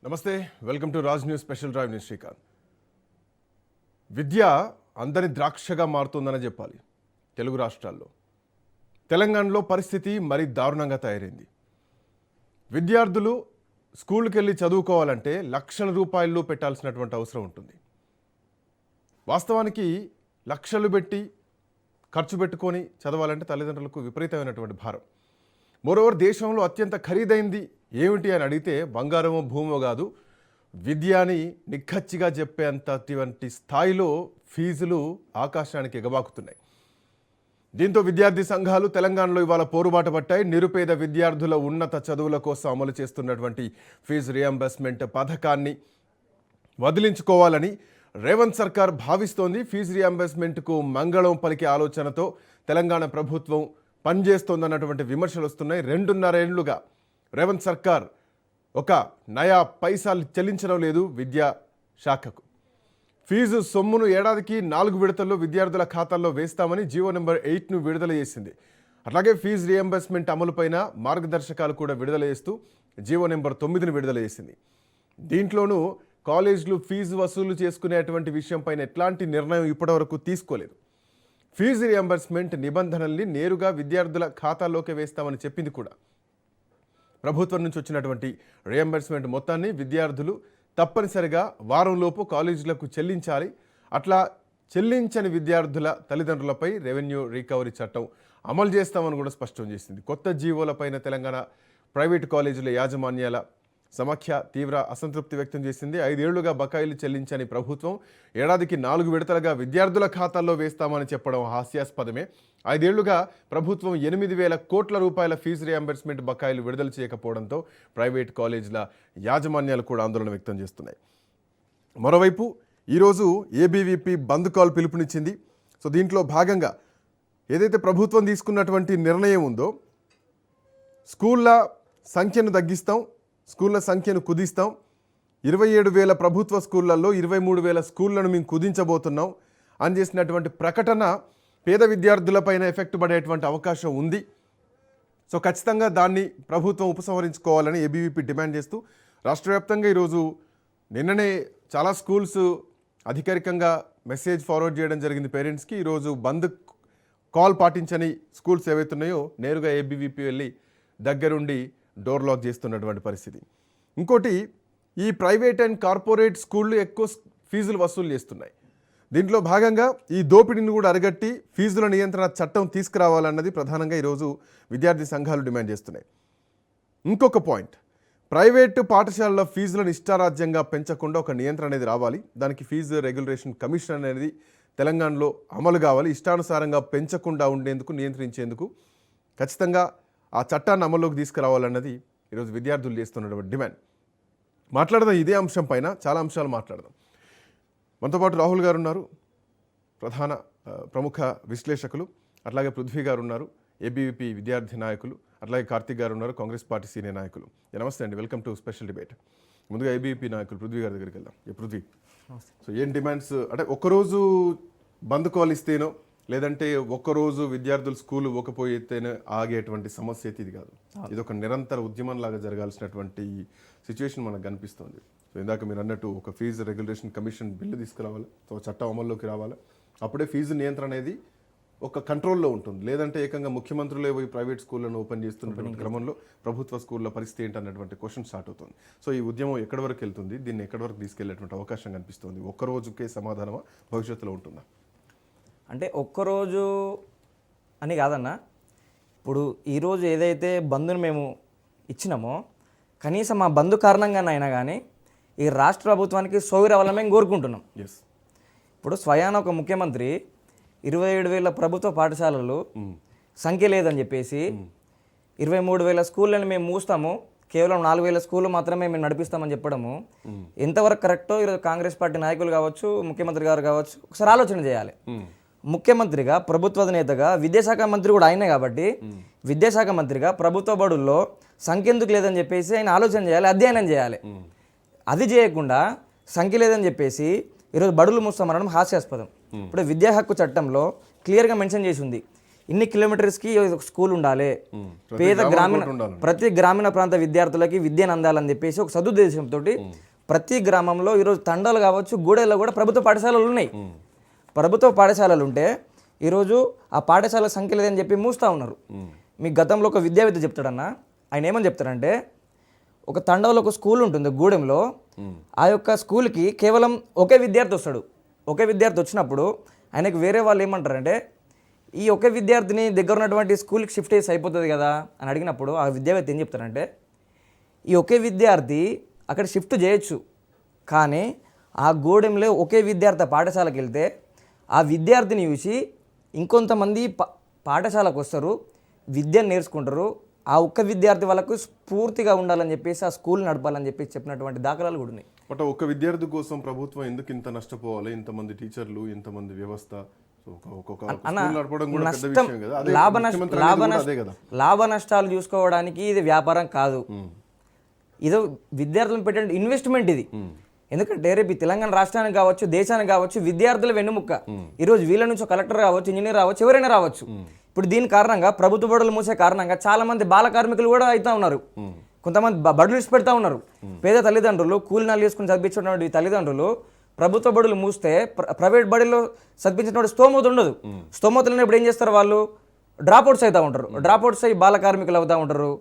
నమస్తే, welcome to Raj news special drive. News Srikanth. విద్య అందరి ద్రాక్షగా మారుతుందని చెప్పాలి. తెలుగు రాష్ట్రాల్లో తెలంగాణలో పరిస్థితి మరీ దారుణంగా తయారైంది. విద్యార్థులు స్కూల్కి వెళ్ళి చదువుకోవాలంటే లక్షల రూపాయలు పెట్టాల్సినటువంటి అవసరం ఉంటుంది. వాస్తవానికి లక్షలు పెట్టి ఖర్చు పెట్టుకొని చదవాలంటే తల్లిదండ్రులకు విపరీతమైనటువంటి భారం. మరోవర్ దేశంలో అత్యంత ఖరీదైంది ఏమిటి అని అడిగితే బంగారమో భూమో కాదు, విద్య అని నిక్కచ్చిగా చెప్పేంతటి స్థాయిలో ఫీజులు ఆకాశానికి ఎగబాకుతున్నాయి. దీంతో విద్యార్థి సంఘాలు తెలంగాణలో ఇవాళ పోరుబాట పట్టాయి. నిరుపేద విద్యార్థుల ఉన్నత చదువుల కోసం అమలు చేస్తున్నటువంటి ఫీజు రియంబర్స్మెంట్ పథకాన్ని వదిలించుకోవాలని రేవంత్ సర్కార్ భావిస్తోంది. ఫీజు రియంబర్స్మెంట్కు మంగళం పలికే ఆలోచనతో తెలంగాణ ప్రభుత్వం పనిచేస్తోందన్నటువంటి విమర్శలు వస్తున్నాయి. 2.5 ఏళ్లుగా రేవంత్ సర్కార్ ఒక నయా పైసాలు చెల్లించడం లేదు విద్యా శాఖకు. ఫీజు సొమ్మును ఏడాదికి 4 విడతల్లో విద్యార్థుల ఖాతాల్లో వేస్తామని జీవో నెంబర్ 8ను విడుదల చేసింది. అట్లాగే ఫీజు రియంబర్స్మెంట్ అమలుపైన మార్గదర్శకాలు కూడా విడుదల చేస్తూ జీవో నెంబర్ 9ను విడుదల చేసింది. దీంట్లోనూ కాలేజీలు ఫీజు వసూలు చేసుకునేటువంటి విషయంపైన ఎట్లాంటి నిర్ణయం ఇప్పటివరకు తీసుకోలేదు. ఫీజు రియంబర్స్మెంట్ నిబంధనల్ని నేరుగా విద్యార్థుల ఖాతాల్లోకి వేస్తామని చెప్పింది కూడా. ప్రభుత్వం నుంచి వచ్చినటువంటి రియంబర్స్మెంట్ మొత్తాన్ని విద్యార్థులు తప్పనిసరిగా వారంలోపు కాలేజీలకు చెల్లించాలి. అట్లా చెల్లించని విద్యార్థుల తల్లిదండ్రులపై రెవెన్యూ రికవరీ చట్టం అమలు చేస్తామని కూడా స్పష్టం చేసింది. కొత్త జీవోలపైన తెలంగాణ ప్రైవేటు కాలేజీల యాజమాన్యాల సమాఖ్య తీవ్ర అసంతృప్తి వ్యక్తం చేసింది. 5 ఏళ్లుగా బకాయిలు చెల్లించని ప్రభుత్వం ఏడాదికి 4 విడతలుగా విద్యార్థుల ఖాతాల్లో వేస్తామని చెప్పడం హాస్యాస్పదమే. 5 ఏళ్లుగా ప్రభుత్వం 8,000 కోట్ల రూపాయల ఫీజు రియంబర్స్మెంట్ బకాయిలు విడుదల చేయకపోవడంతో ప్రైవేట్ కాలేజీల యాజమాన్యాలు కూడా ఆందోళన వ్యక్తం చేస్తున్నాయి. మరోవైపు ఈరోజు ఏబీవీపీ బంద్ కాల్ పిలుపునిచ్చింది. సో దీంట్లో భాగంగా ఏదైతే ప్రభుత్వం తీసుకున్నటువంటి నిర్ణయం ఉందో, స్కూళ్ళ సంఖ్యను తగ్గిస్తాం, స్కూళ్ళ సంఖ్యను కుదిస్తాం, 27,000 ప్రభుత్వ స్కూళ్లలో 23,000 స్కూళ్లను మేము కుదించబోతున్నాం అని చేసినటువంటి ప్రకటన పేద విద్యార్థులపైన ఎఫెక్ట్ పడేటువంటి అవకాశం ఉంది. సో ఖచ్చితంగా దాన్ని ప్రభుత్వం ఉపసంహరించుకోవాలని ఏబీవీపీ డిమాండ్ చేస్తూ రాష్ట్ర వ్యాప్తంగా ఈరోజు నిన్ననే చాలా స్కూల్స్ అధికారికంగా మెసేజ్ ఫార్వర్డ్ చేయడం జరిగింది పేరెంట్స్కి. ఈరోజు బంద్ కాల్ పాటించని స్కూల్స్ ఏవైతున్నాయో నేరుగా ఏబీవీపీ వెళ్ళి దగ్గరుండి డోర్ లాక్ చేస్తున్నటువంటి పరిస్థితి. ఇంకోటి, ఈ ప్రైవేట్ అండ్ కార్పొరేట్ స్కూళ్ళు ఎక్కువ ఫీజులు వసూలు చేస్తున్నాయి. దీంట్లో భాగంగా ఈ దోపిడీని కూడా అరిగట్టి ఫీజుల నియంత్రణ చట్టం తీసుకురావాలన్నది ప్రధానంగా ఈరోజు విద్యార్థి సంఘాలు డిమాండ్ చేస్తున్నాయి. ఇంకొక పాయింట్, ప్రైవేటు పాఠశాలల ఫీజులను ఇష్టారాజ్యంగా పెంచకుండా ఒక నియంత్రణ అనేది రావాలి. దానికి ఫీజు రెగ్యులేషన్ కమిషన్ అనేది తెలంగాణలో అమలు కావాలి. ఇష్టానుసారంగా పెంచకుండా ఉండేందుకు, నియంత్రించేందుకు ఖచ్చితంగా ఆ చట్టాన్ని అమల్లోకి తీసుకురావాలన్నది ఈరోజు విద్యార్థులు చేస్తున్నటువంటి డిమాండ్. మాట్లాడదాం ఇదే అంశం పైన, చాలా అంశాలు మాట్లాడదాం. మనతో పాటు రాహుల్ గారు ఉన్నారు, ప్రముఖ విశ్లేషకులు. అట్లాగే పృథ్వీ గారు ఉన్నారు, ఏబీవీపీ విద్యార్థి నాయకులు. అట్లాగే కార్తిక్ గారు ఉన్నారు, కాంగ్రెస్ పార్టీ సీనియర్ నాయకులు. నమస్తే అండి, వెల్కమ్ టు స్పెషల్ డిబేట్. ముందుగా ఏబీవీపీ నాయకులు పృథ్వీ గారి దగ్గరికి వెళ్దాం. పృథ్వీ, సో ఏం డిమాండ్స్? అంటే ఒక్కరోజు బంద్ కాల్ ఇస్తేనో లేదంటే ఒక్కరోజు విద్యార్థులు స్కూల్ పోకపోతేనే ఆగేటువంటి సమస్య అయితే ఇది కాదు. ఇది ఒక నిరంతర ఉద్యమంలాగా జరగాల్సినటువంటి సిచ్యువేషన్ మనకు కనిపిస్తుంది. సో ఇందాక మీరు అన్నట్టు ఒక ఫీజు రెగ్యులేషన్ కమిషన్ బిల్లు తీసుకురావాలి, సో చట్టం అమల్లోకి రావాలి. అప్పుడే ఫీజు నియంత్రణ అనేది ఒక కంట్రోల్లో ఉంటుంది. లేదంటే ఏకంగా ముఖ్యమంత్రులే పోయి ప్రైవేట్ స్కూళ్ళను ఓపెన్ చేస్తున్నటువంటి క్రమంలో ప్రభుత్వ స్కూళ్ళ పరిస్థితి ఏంటన్నటువంటి క్వశ్చన్ స్టార్ట్ అవుతుంది. సో ఈ ఉద్యమం ఎక్కడి వరకు వెళ్తుంది, దీన్ని ఎక్కడి వరకు తీసుకెళ్లేటువంటి అవకాశం కనిపిస్తుంది? ఒక్కరోజుకే సమాధానమా, భవిష్యత్తులో ఉంటుందా? అంటే ఒక్కరోజు అని కాదన్న, ఇప్పుడు ఈరోజు ఏదైతే బంద్ను మేము ఇచ్చినామో కనీసం ఆ బంద్ కారణంగానైనా కానీ ఈ రాష్ట్ర ప్రభుత్వానికి సోయి రావాలని మేము కోరుకుంటున్నాం. ఇప్పుడు స్వయాన ఒక ముఖ్యమంత్రి 27,000 ప్రభుత్వ పాఠశాలలు సంఖ్య లేదని చెప్పేసి 23,000 స్కూళ్ళని మేము మూస్తాము, కేవలం 4,000 స్కూళ్ళు మాత్రమే మేము నడిపిస్తామని చెప్పడము ఎంతవరకు కరెక్టో ఈరోజు కాంగ్రెస్ పార్టీ నాయకులు కావచ్చు, ముఖ్యమంత్రి గారు కావచ్చు, ఒకసారి ఆలోచన చేయాలి. ముఖ్యమంత్రిగా, ప్రభుత్వ నేతగా, విద్యాశాఖ మంత్రి కూడా ఆయనే కాబట్టి విద్యాశాఖ మంత్రిగా ప్రభుత్వ బడుల్లో సంఖ్య ఎందుకు లేదని చెప్పేసి ఆయన ఆలోచన చేయాలి, అధ్యయనం చేయాలి. అది చేయకుండా సంఖ్య లేదని చెప్పేసి ఈరోజు బడులు మూస్తామనడం హాస్యాస్పదం. ఇప్పుడు విద్యా హక్కు చట్టంలో క్లియర్గా మెన్షన్ చేసి ఉంది, ఇన్ని కిలోమీటర్స్కి ఒక స్కూల్ ఉండాలి, ప్రతి పేద గ్రామానికి గ్రామీణ ఒకటి ఉండాలి. ప్రతి గ్రామీణ ప్రాంత విద్యార్థులకి విద్యను అందాలని చెప్పేసి ఒక సదుద్దేశంతో ప్రతి గ్రామంలో ఈరోజు తండాలు కావచ్చు, గూడెల్లో కూడా ప్రభుత్వ పాఠశాలలు ఉన్నాయి. ప్రభుత్వ పాఠశాలలు ఉంటే ఈరోజు ఆ పాఠశాల సంఖ్య లేదని చెప్పి మూస్తూ ఉన్నారు. మీకు గతంలో ఒక విద్యావేత్త చెప్తాడన్న, ఆయన ఏమని చెప్తాడంటే, ఒక తండాలో ఒక స్కూల్ ఉంటుంది గూడెంలో, ఆ యొక్క స్కూల్కి కేవలం ఒకే విద్యార్థి వస్తాడు. ఒకే విద్యార్థి వచ్చినప్పుడు ఆయనకు వేరే వాళ్ళు ఏమంటారంటే, ఈ ఒకే విద్యార్థిని దగ్గర ఉన్నటువంటి స్కూల్కి షిఫ్ట్ చేసి అయిపోతుంది కదా అని అడిగినప్పుడు ఆ విద్యావేత్త ఏం చెప్తారంటే, ఈ ఒకే విద్యార్థి అక్కడ షిఫ్ట్ చేయొచ్చు, కానీ ఆ గూడెంలో ఒకే విద్యార్థి పాఠశాలకు వెళ్తే ఆ విద్యార్థిని చూసి ఇంకొంతమంది పాఠశాలకు వస్తారు, విద్యను నేర్చుకుంటారు. ఆ ఒక్క విద్యార్థి వాళ్ళకు స్ఫూర్తిగా ఉండాలని చెప్పేసి ఆ స్కూల్ నడపాలని చెప్పేసి చెప్పినటువంటి దాఖలాలు కూడా ఉన్నాయి. బట్ ఒక విద్యార్థి కోసం ప్రభుత్వం ఎందుకు ఇంత నష్టపోవాలి? ఇంతమంది టీచర్లు, ఇంతమంది వ్యవస్థ, నడపడం కూడా పెద్ద విషయం కదా. అదే ముఖ్యమంత్రి అనేది కూడా అదే కదా. లాభ నష్టాలు చూసుకోవడానికి ఇది వ్యాపారం కాదు, ఇది విద్యార్థులను పెట్టే ఇన్వెస్ట్మెంట్ ఇది. ఎందుకంటే రేపు ఈ తెలంగాణ రాష్ట్రానికి కావచ్చు, దేశానికి కావచ్చు, విద్యార్థుల వెన్నుముక్క. ఈరోజు వీళ్ళ నుంచి కలెక్టర్ కావచ్చు, ఇంజనీర్ రావచ్చు, ఎవరైనా రావచ్చు. ఇప్పుడు దీని కారణంగా ప్రభుత్వ బడులు మూసే కారణంగా చాలా మంది బాల కార్మికులు కూడా అవుతా ఉన్నారు. కొంతమంది బడులు ఇచ్చి పెడతా ఉన్నారు. పేద తల్లిదండ్రులు కూలినాలు చేసుకుని చదివించినటువంటి తల్లిదండ్రులు ప్రభుత్వ బడులు మూస్తే ప్రైవేట్ బడిలో చదివించినటువంటి స్తోమత ఉండదు. స్తోమత లేనప్పుడు ఏం చేస్తారు, వాళ్ళు డ్రాప్అవుట్స్ అవుతూ ఉంటారు. డ్రాప్అవుట్స్ అయ్యి బాల కార్మికులు అవుతూ ఉంటారు.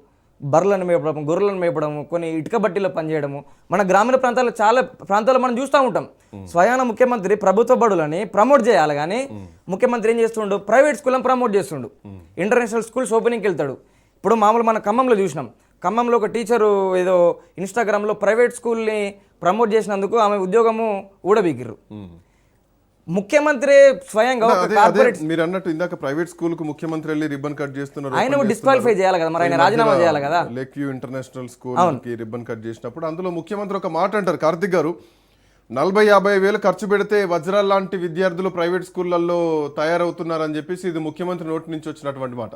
బర్రెలను మేపడం, గొర్రెలను మేపడం, కొన్ని ఇటుక బట్టీలో పనిచేయడము మన గ్రామీణ ప్రాంతాల్లో చాలా ప్రాంతాల్లో మనం చూస్తూ ఉంటాం. స్వయాన ముఖ్యమంత్రి ప్రభుత్వ బడులని ప్రమోట్ చేయాలి, కానీ ముఖ్యమంత్రి ఏం చేస్తుండు, ప్రైవేట్ స్కూళ్ళని ప్రమోట్ చేస్తుండు. ఇంటర్నేషనల్ స్కూల్స్ ఓపెనింగ్కి వెళ్తాడు. ఇప్పుడు మామూలు మన ఖమ్మంలో చూసినాం, ఖమ్మంలో ఒక టీచరు ఏదో ఇన్స్టాగ్రామ్లో ప్రైవేట్ స్కూల్ని ప్రమోట్ చేసినందుకు ఆమె ఉద్యోగము ఊడబీకిర్రు. ముఖ్యమంత్రి స్వయంగా మీరు అన్నట్టు ఇందాక ప్రైవేట్ స్కూల్ కు ముఖ్యమంత్రి వెళ్ళి రిబ్బన్ కట్ చేస్తున్నారు, ఆయన డిస్క్వాలిఫై చేయాలి కదా, మరి ఆయన రాజీనామా చేయాలి కదా. లేక్ వ్యూ ఇంటర్నేషనల్ స్కూల్ కి రిబ్బన్ కట్ చేసినప్పుడు అందులో ముఖ్యమంత్రి ఒక మాట అంటారు, కార్తిక్ గారు, 40-50 వేలు ఖర్చు పెడితే వజ్రాల్ లాంటి విద్యార్థులు ప్రైవేట్ స్కూళ్లలో తయారవుతున్నారని చెప్పేసి ఇది ముఖ్యమంత్రి నోటి నుంచి వచ్చినటువంటి మాట.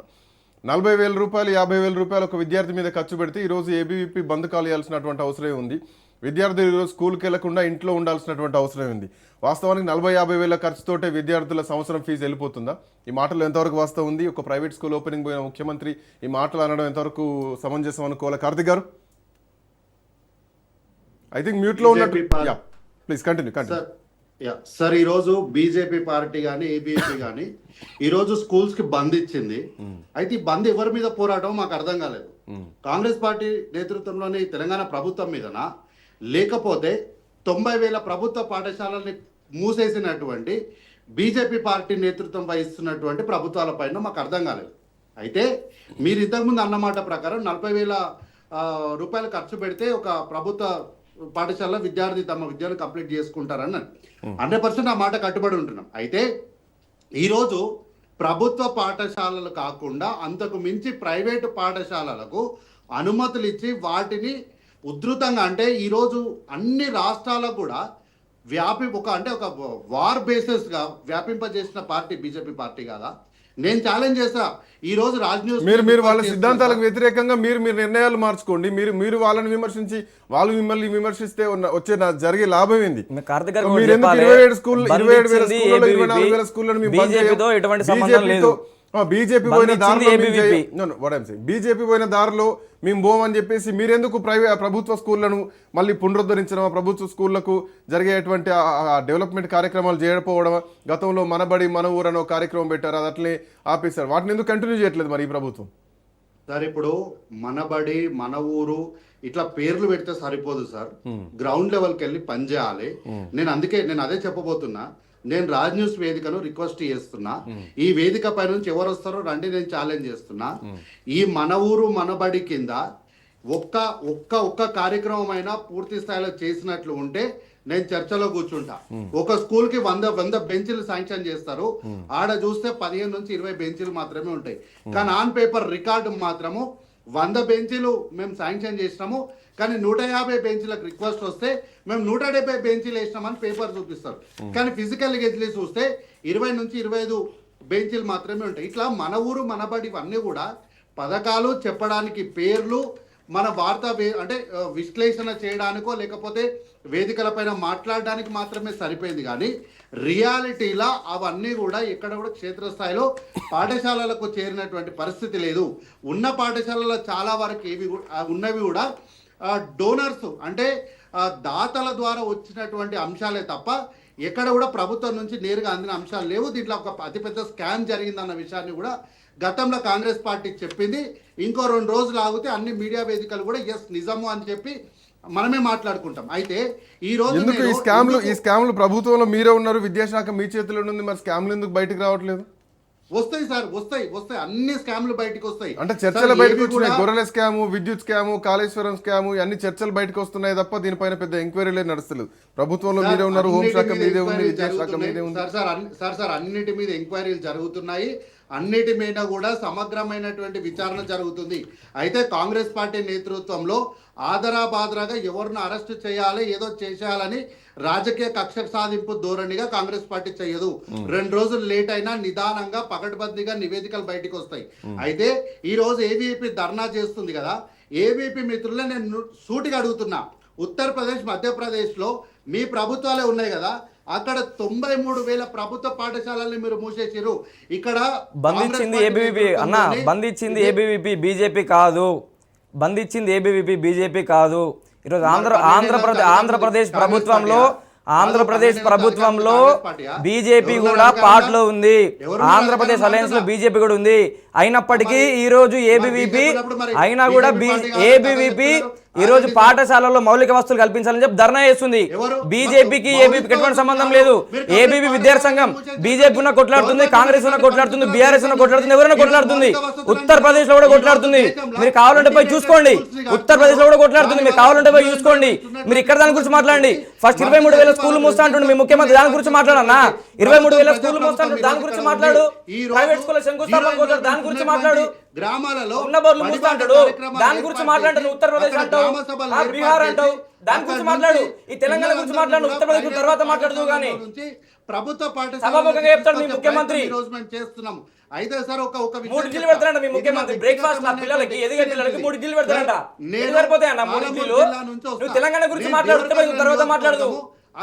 40,000 రూపాయలు 50,000 రూపాయలు ఒక విద్యార్థి మీద ఖర్చు పెడితే ఈరోజు ఏబీవీపీ బంద్ కాలేయాల్సినటువంటి అవసరం ఉంది. విద్యార్థులు ఈరోజు స్కూల్కి వెళ్లకుండా ఇంట్లో ఉండాల్సినటువంటి అవసరం ఉంది. వాస్తవానికి 40-50 వేల ఖర్చుతోటే విద్యార్థుల సంవత్సరం ఫీజు వెళ్ళిపోతుందా? ఈ మాటలు ఎంతవరకు వాస్తవం ఉంది? ఒక ప్రైవేట్ స్కూల్ ఓపెనింగ్ పోయిన ముఖ్యమంత్రి ఈ మాటలు అనడం ఎంతవరకు సమంజసం అనుకోవాలి? కార్తిక్ గారు, ఐ థింక్ మ్యూట్లో ఉన్నట్టు. Please continue. సార్, ఈరోజు బీజేపీ పార్టీ కానీ ఏబీపీ కానీ ఈరోజు స్కూల్స్ కి బంద్ ఇచ్చింది. అయితే ఈ బంద్ ఎవరి మీద పోరాటం మాకు అర్థం కాలేదు. కాంగ్రెస్ పార్టీ నేతృత్వంలోని తెలంగాణ ప్రభుత్వం మీదనా, లేకపోతే 90,000 ప్రభుత్వ పాఠశాలని మూసేసినటువంటి బీజేపీ పార్టీ నేతృత్వం వహిస్తున్నటువంటి ప్రభుత్వాల పైన మాకు అర్థం కాలేదు. అయితే మీరు ఇంతకుముందు అన్నమాట ప్రకారం 40,000 రూపాయలు ఖర్చు పెడితే ఒక ప్రభుత్వ పాఠశాల విద్యార్థి తమ విద్యను కంప్లీట్ చేసుకుంటారని 100% ఆ మాట కట్టుబడి ఉంటున్నాం. అయితే ఈరోజు ప్రభుత్వ పాఠశాలలు కాకుండా అంతకు మించి ప్రైవేటు పాఠశాలలకు అనుమతులు ఇచ్చి వాటిని ఉధృతంగా, అంటే ఈరోజు అన్ని రాష్ట్రాలకు కూడా ఒక వార్ బేసిస్గా వ్యాపింపజేసిన పార్టీ బీజేపీ పార్టీ కాదా? నేను ఛాలెంజ్ చేస్తా. ఈ రోజు రాజ్ న్యూస్ మీరు వాళ్ళ సిద్ధాంతాలకు వ్యతిరేకంగా మీరు నిర్ణయాలు మార్చుకోండి. మీరు వాళ్ళని విమర్శించి వాళ్ళు మిమ్మల్ని విమర్శిస్తే వచ్చే జరిగే లాభం ఏంది? మీరు ఎందుకు 27 స్కూల్ 24,000 స్కూళ్ళను బీజేపీ పోయిన దారిలో మేము పోమని చెప్పేసి మీరెందుకు ప్రభుత్వ స్కూళ్లను మళ్ళీ పునరుద్ధరించడం, ప్రభుత్వ స్కూళ్లకు జరిగేటువంటి డెవలప్మెంట్ కార్యక్రమాలు చేయకపోవడం, గతంలో మనబడి మన ఊరు అనే కార్యక్రమం పెట్టారు, అది అట్లే ఆపేశారు, వాటిని ఎందుకు కంటిన్యూ చేయట్లేదు మరి ఈ ప్రభుత్వం? సార్, ఇప్పుడు మనబడి మన ఊరు ఇట్లా పేర్లు పెడితే సరిపోదు సార్, గ్రౌండ్ లెవెల్కి వెళ్ళి పనిచేయాలి. నేను అదే చెప్పబోతున్నా. నేను రాజ్ న్యూస్ వేదికను రిక్వెస్ట్ చేస్తున్నా, ఈ వేదిక పై నుంచి ఎవరు వస్తారో రండి, నేను ఛాలెంజ్ చేస్తున్నా. ఈ మన ఊరు మనబడి కింద ఒక్క కార్యక్రమం అయినా పూర్తి స్థాయిలో చేసినట్లు ఉంటే నేను చర్చలో కూర్చుంటా. ఒక స్కూల్ కి 100 బెంచీలు శాంక్షన్ చేస్తారు, ఆడ చూస్తే 15 నుంచి 20 బెంచీలు మాత్రమే ఉంటాయి. కానీ ఆన్ పేపర్ రికార్డు మాత్రము 100 బెంచీలు మేము శాంక్షన్ చేసినాము, కానీ 150 బెంచీలకు రిక్వెస్ట్ వస్తే మేము 170 బెంచీలు వేసినామని పేపర్ చూపిస్తారు. కానీ ఫిజికల్గా వెళ్ళి చూస్తే 20 నుంచి 25 బెంచీలు మాత్రమే ఉంటాయి. ఇట్లా మన ఊరు మనబడి ఇవన్నీ కూడా పథకాలు చెప్పడానికి పేర్లు, మన అంటే విశ్లేషణ చేయడానికో లేకపోతే వేదికలపైన మాట్లాడడానికి మాత్రమే సరిపోయింది. కానీ రియాలిటీలా అవన్నీ కూడా ఎక్కడ కూడా క్షేత్రస్థాయిలో పాఠశాలలకు చేరినటువంటి పరిస్థితి లేదు. ఉన్న పాఠశాలలో చాలా వరకు ఉన్నవి కూడా డోనర్స్ అంటే దాతల ద్వారా వచ్చినటువంటి అంశాలే తప్ప ఎక్కడ కూడా ప్రభుత్వం నుంచి నేరుగా అందిన అంశాలు లేవు. దీంట్లో ఒక అతిపెద్ద స్కామ్ జరిగిందన్న విషయాన్ని కూడా గతంలో కాంగ్రెస్ పార్టీ చెప్పింది. ఇంకో 2 రోజులు ఆగితే అన్ని మీడియా వేదికలు కూడా ఎస్ నిజము అని చెప్పి మనమే మాట్లాడుకుంటాం. అయితే ఈ రోజు ఎందుకు ఈ స్కామ్లు ప్రభుత్వంలో మీరే ఉన్నారు, విద్యాశాఖ మీ చేతిలో ఉంది, మరి స్కామ్లు ఎందుకు బయటకు రావట్లేదు? వస్తాయి సార్, వస్తాయి అన్ని స్కామ్లు బయటకు వస్తాయి. అంటే చర్చలు బయటకు వచ్చినాయి. గొర్రెల స్కాము, విద్యుత్ స్కాము, కాళేశ్వరం స్కాము, అన్ని చర్చలు బయటకు వస్తున్నాయి తప్ప దీనిపైన పెద్ద ఎంక్వైరీలే నడుస్తలేదు. ప్రభుత్వంలో మీరే ఉన్నారు, హోంశాఖ మీదే ఉంది, విద్యాశాఖ మీదే ఉంది. సార్ అన్నిటి మీద ఎంక్వైరీలు జరుగుతున్నాయి. అన్నిటి మీద కూడా సమగ్రమైనటువంటి విచారణ జరుగుతుంది. అయితే కాంగ్రెస్ పార్టీ నేతృత్వంలో ఆదరాబాదరాగా ఎవరిని అరెస్ట్ చేయాలి, ఏదో చేసేయాలని రాజకీయ కక్ష సాధింపు ధోరణిగా కాంగ్రెస్ పార్టీ చేయదు. 2 రోజులు లేట్ అయినా నిదానంగా పకడ్బందీగా నివేదికలు బయటకు వస్తాయి. అయితే ఈ రోజు ఏబీవీపీ ధర్నా చేస్తుంది కదా, ఏబీవీపీ మిత్రులే నేను సూటిగా అడుగుతున్నా, ఉత్తరప్రదేశ్ మధ్యప్రదేశ్లో మీ ప్రభుత్వాలే ఉన్నాయి కదా, అక్కడ 93,000 ప్రభుత్వ పాఠశాలల్ని మీరు మూసేసిరు. ఇక్కడ బంధించింది ఏబీవీపీ అన్న, బంధించింది ఏబీవీపీ, బీజేపీ కాదు. బంధించింది ఏబీవీపీ, బీజేపీ కాదు. ఈరోజు ఆంధ్రప్రదేశ్ ప్రభుత్వంలో బీజేపీ కూడా పార్ట్లో ఉంది. ఆంధ్రప్రదేశ్ అలయన్స్ లో బీజేపీ కూడా ఉంది. అయినప్పటికీ ఈ రోజు ఏబీవీపీ అయినా కూడా ఏబీవీపీ ఈ రోజు పాఠశాలలో మౌలిక వస్తువులు కల్పించాలని చెప్పి ధర్నా చేస్తుంది. బీజేపీకి ఏబీపీకి ఎటువంటి సంబంధం లేదు. ఏబీవీ విద్యార్థి సంఘం బీజేపీ ఉన్న కొట్లాడుతుంది, కాంగ్రెస్ ఉన్న కొట్లాడుతుంది, బీఆర్ఎస్ ఉన్న కొట్లాడుతుంది, ఎవరైనా కొట్లాడుతుంది. ఉత్తరప్రదేశ్ లో కూడా కొట్లాడుతుంది. మీరు కావాలంటే పోయి చూసుకోండి. ఉత్తరప్రదేశ్ లో కూడా కొట్లాడుతుంది. మీరు కావాలంటే పోయి చూసుకోండి. మీరు ఇక్కడ దాని గురించి మాట్లాడండి. ఫస్ట్ 23,000 స్కూల్ మూస్తా అంటుండే మీ ముఖ్యమంత్రి, దాని గురించి మాట్లాడన్నా. 23,000 స్కూల్ మూస్తా అంటుండే, దాని గురించి మాట్లాడు. ప్రైవేట్ స్కూల్ శంకుస్థాపన దాని గురించి మాట్లాడు. గ్రామాలలో ఉన్న బోర్లు మూస్తా అంటాడు, దాని గురించి మాట్లాడు. ఉత్తరప్రదేశ్ అంటావు, బీహార్ అంటావు, దాని గురించి మాట్లాడు. ఈ తెలంగాణ గురించి మాట్లాడు, ఉత్తరప్రదేశ్ తర్వాత మాట్లాడదు. కానీ ప్రభుత్వ సభాముఖంగా చెప్తాడు మీ ముఖ్యమంత్రి. చేస్తున్నాం. అయితే సార్ ఒక 3 ఇడ్లీలు పెడతాడంట మీ ముఖ్యమంత్రి. బ్రేక్ఫాస్ట్ నా పిల్లలకి, ఎదిగే పిల్లలకి 3 ఇడ్లీలు పెడతాడంట. సరిపోతాయన్న 3 ఇడ్లీలు? నువ్వు తెలంగాణ గురించి మాట్లాడు, తర్వాత మాట్లాడదు.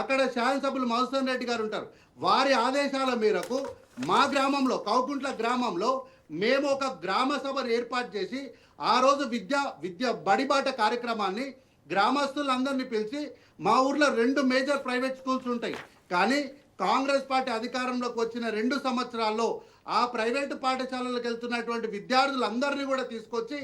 అక్కడ శాసనసభ్యులు మధుసూదన్ రెడ్డి గారు ఉంటారు. వారి ఆదేశాల మేరకు మా గ్రామంలో, కౌకుంట్ల గ్రామంలో మేము ఒక గ్రామ సభను ఏర్పాటు చేసి ఆ రోజు విద్య బడిబాట కార్యక్రమాన్ని గ్రామస్తులందరినీ పిలిచి, మా ఊర్లో 2 మేజర్ ప్రైవేట్ స్కూల్స్ ఉంటాయి. కానీ కాంగ్రెస్ పార్టీ అధికారంలోకి వచ్చిన 2 సంవత్సరాల్లో ఆ ప్రైవేటు పాఠశాలలకు వెళ్తున్నటువంటి విద్యార్థులందరినీ కూడా తీసుకొచ్చి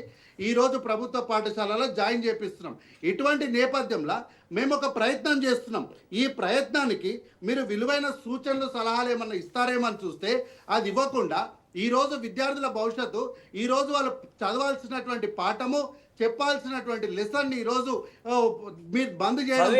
ఈరోజు ప్రభుత్వ పాఠశాలలో జాయిన్ చేపిస్తున్నాం. ఇటువంటి నేపథ్యంలో మేము ఒక ప్రయత్నం చేస్తున్నాం. ఈ ప్రయత్నానికి మీరు విలువైన సూచనలు, సలహాలు ఏమన్నా ఇస్తారేమని చూస్తే అది ఇవ్వకుండా ఈరోజు విద్యార్థుల భవిష్యత్తు, ఈరోజు వాళ్ళు చదవాల్సినటువంటి పాఠము, చెప్పాల్సినటువంటి లెసన్ ఈరోజు మీరు బంద్ చేయడం.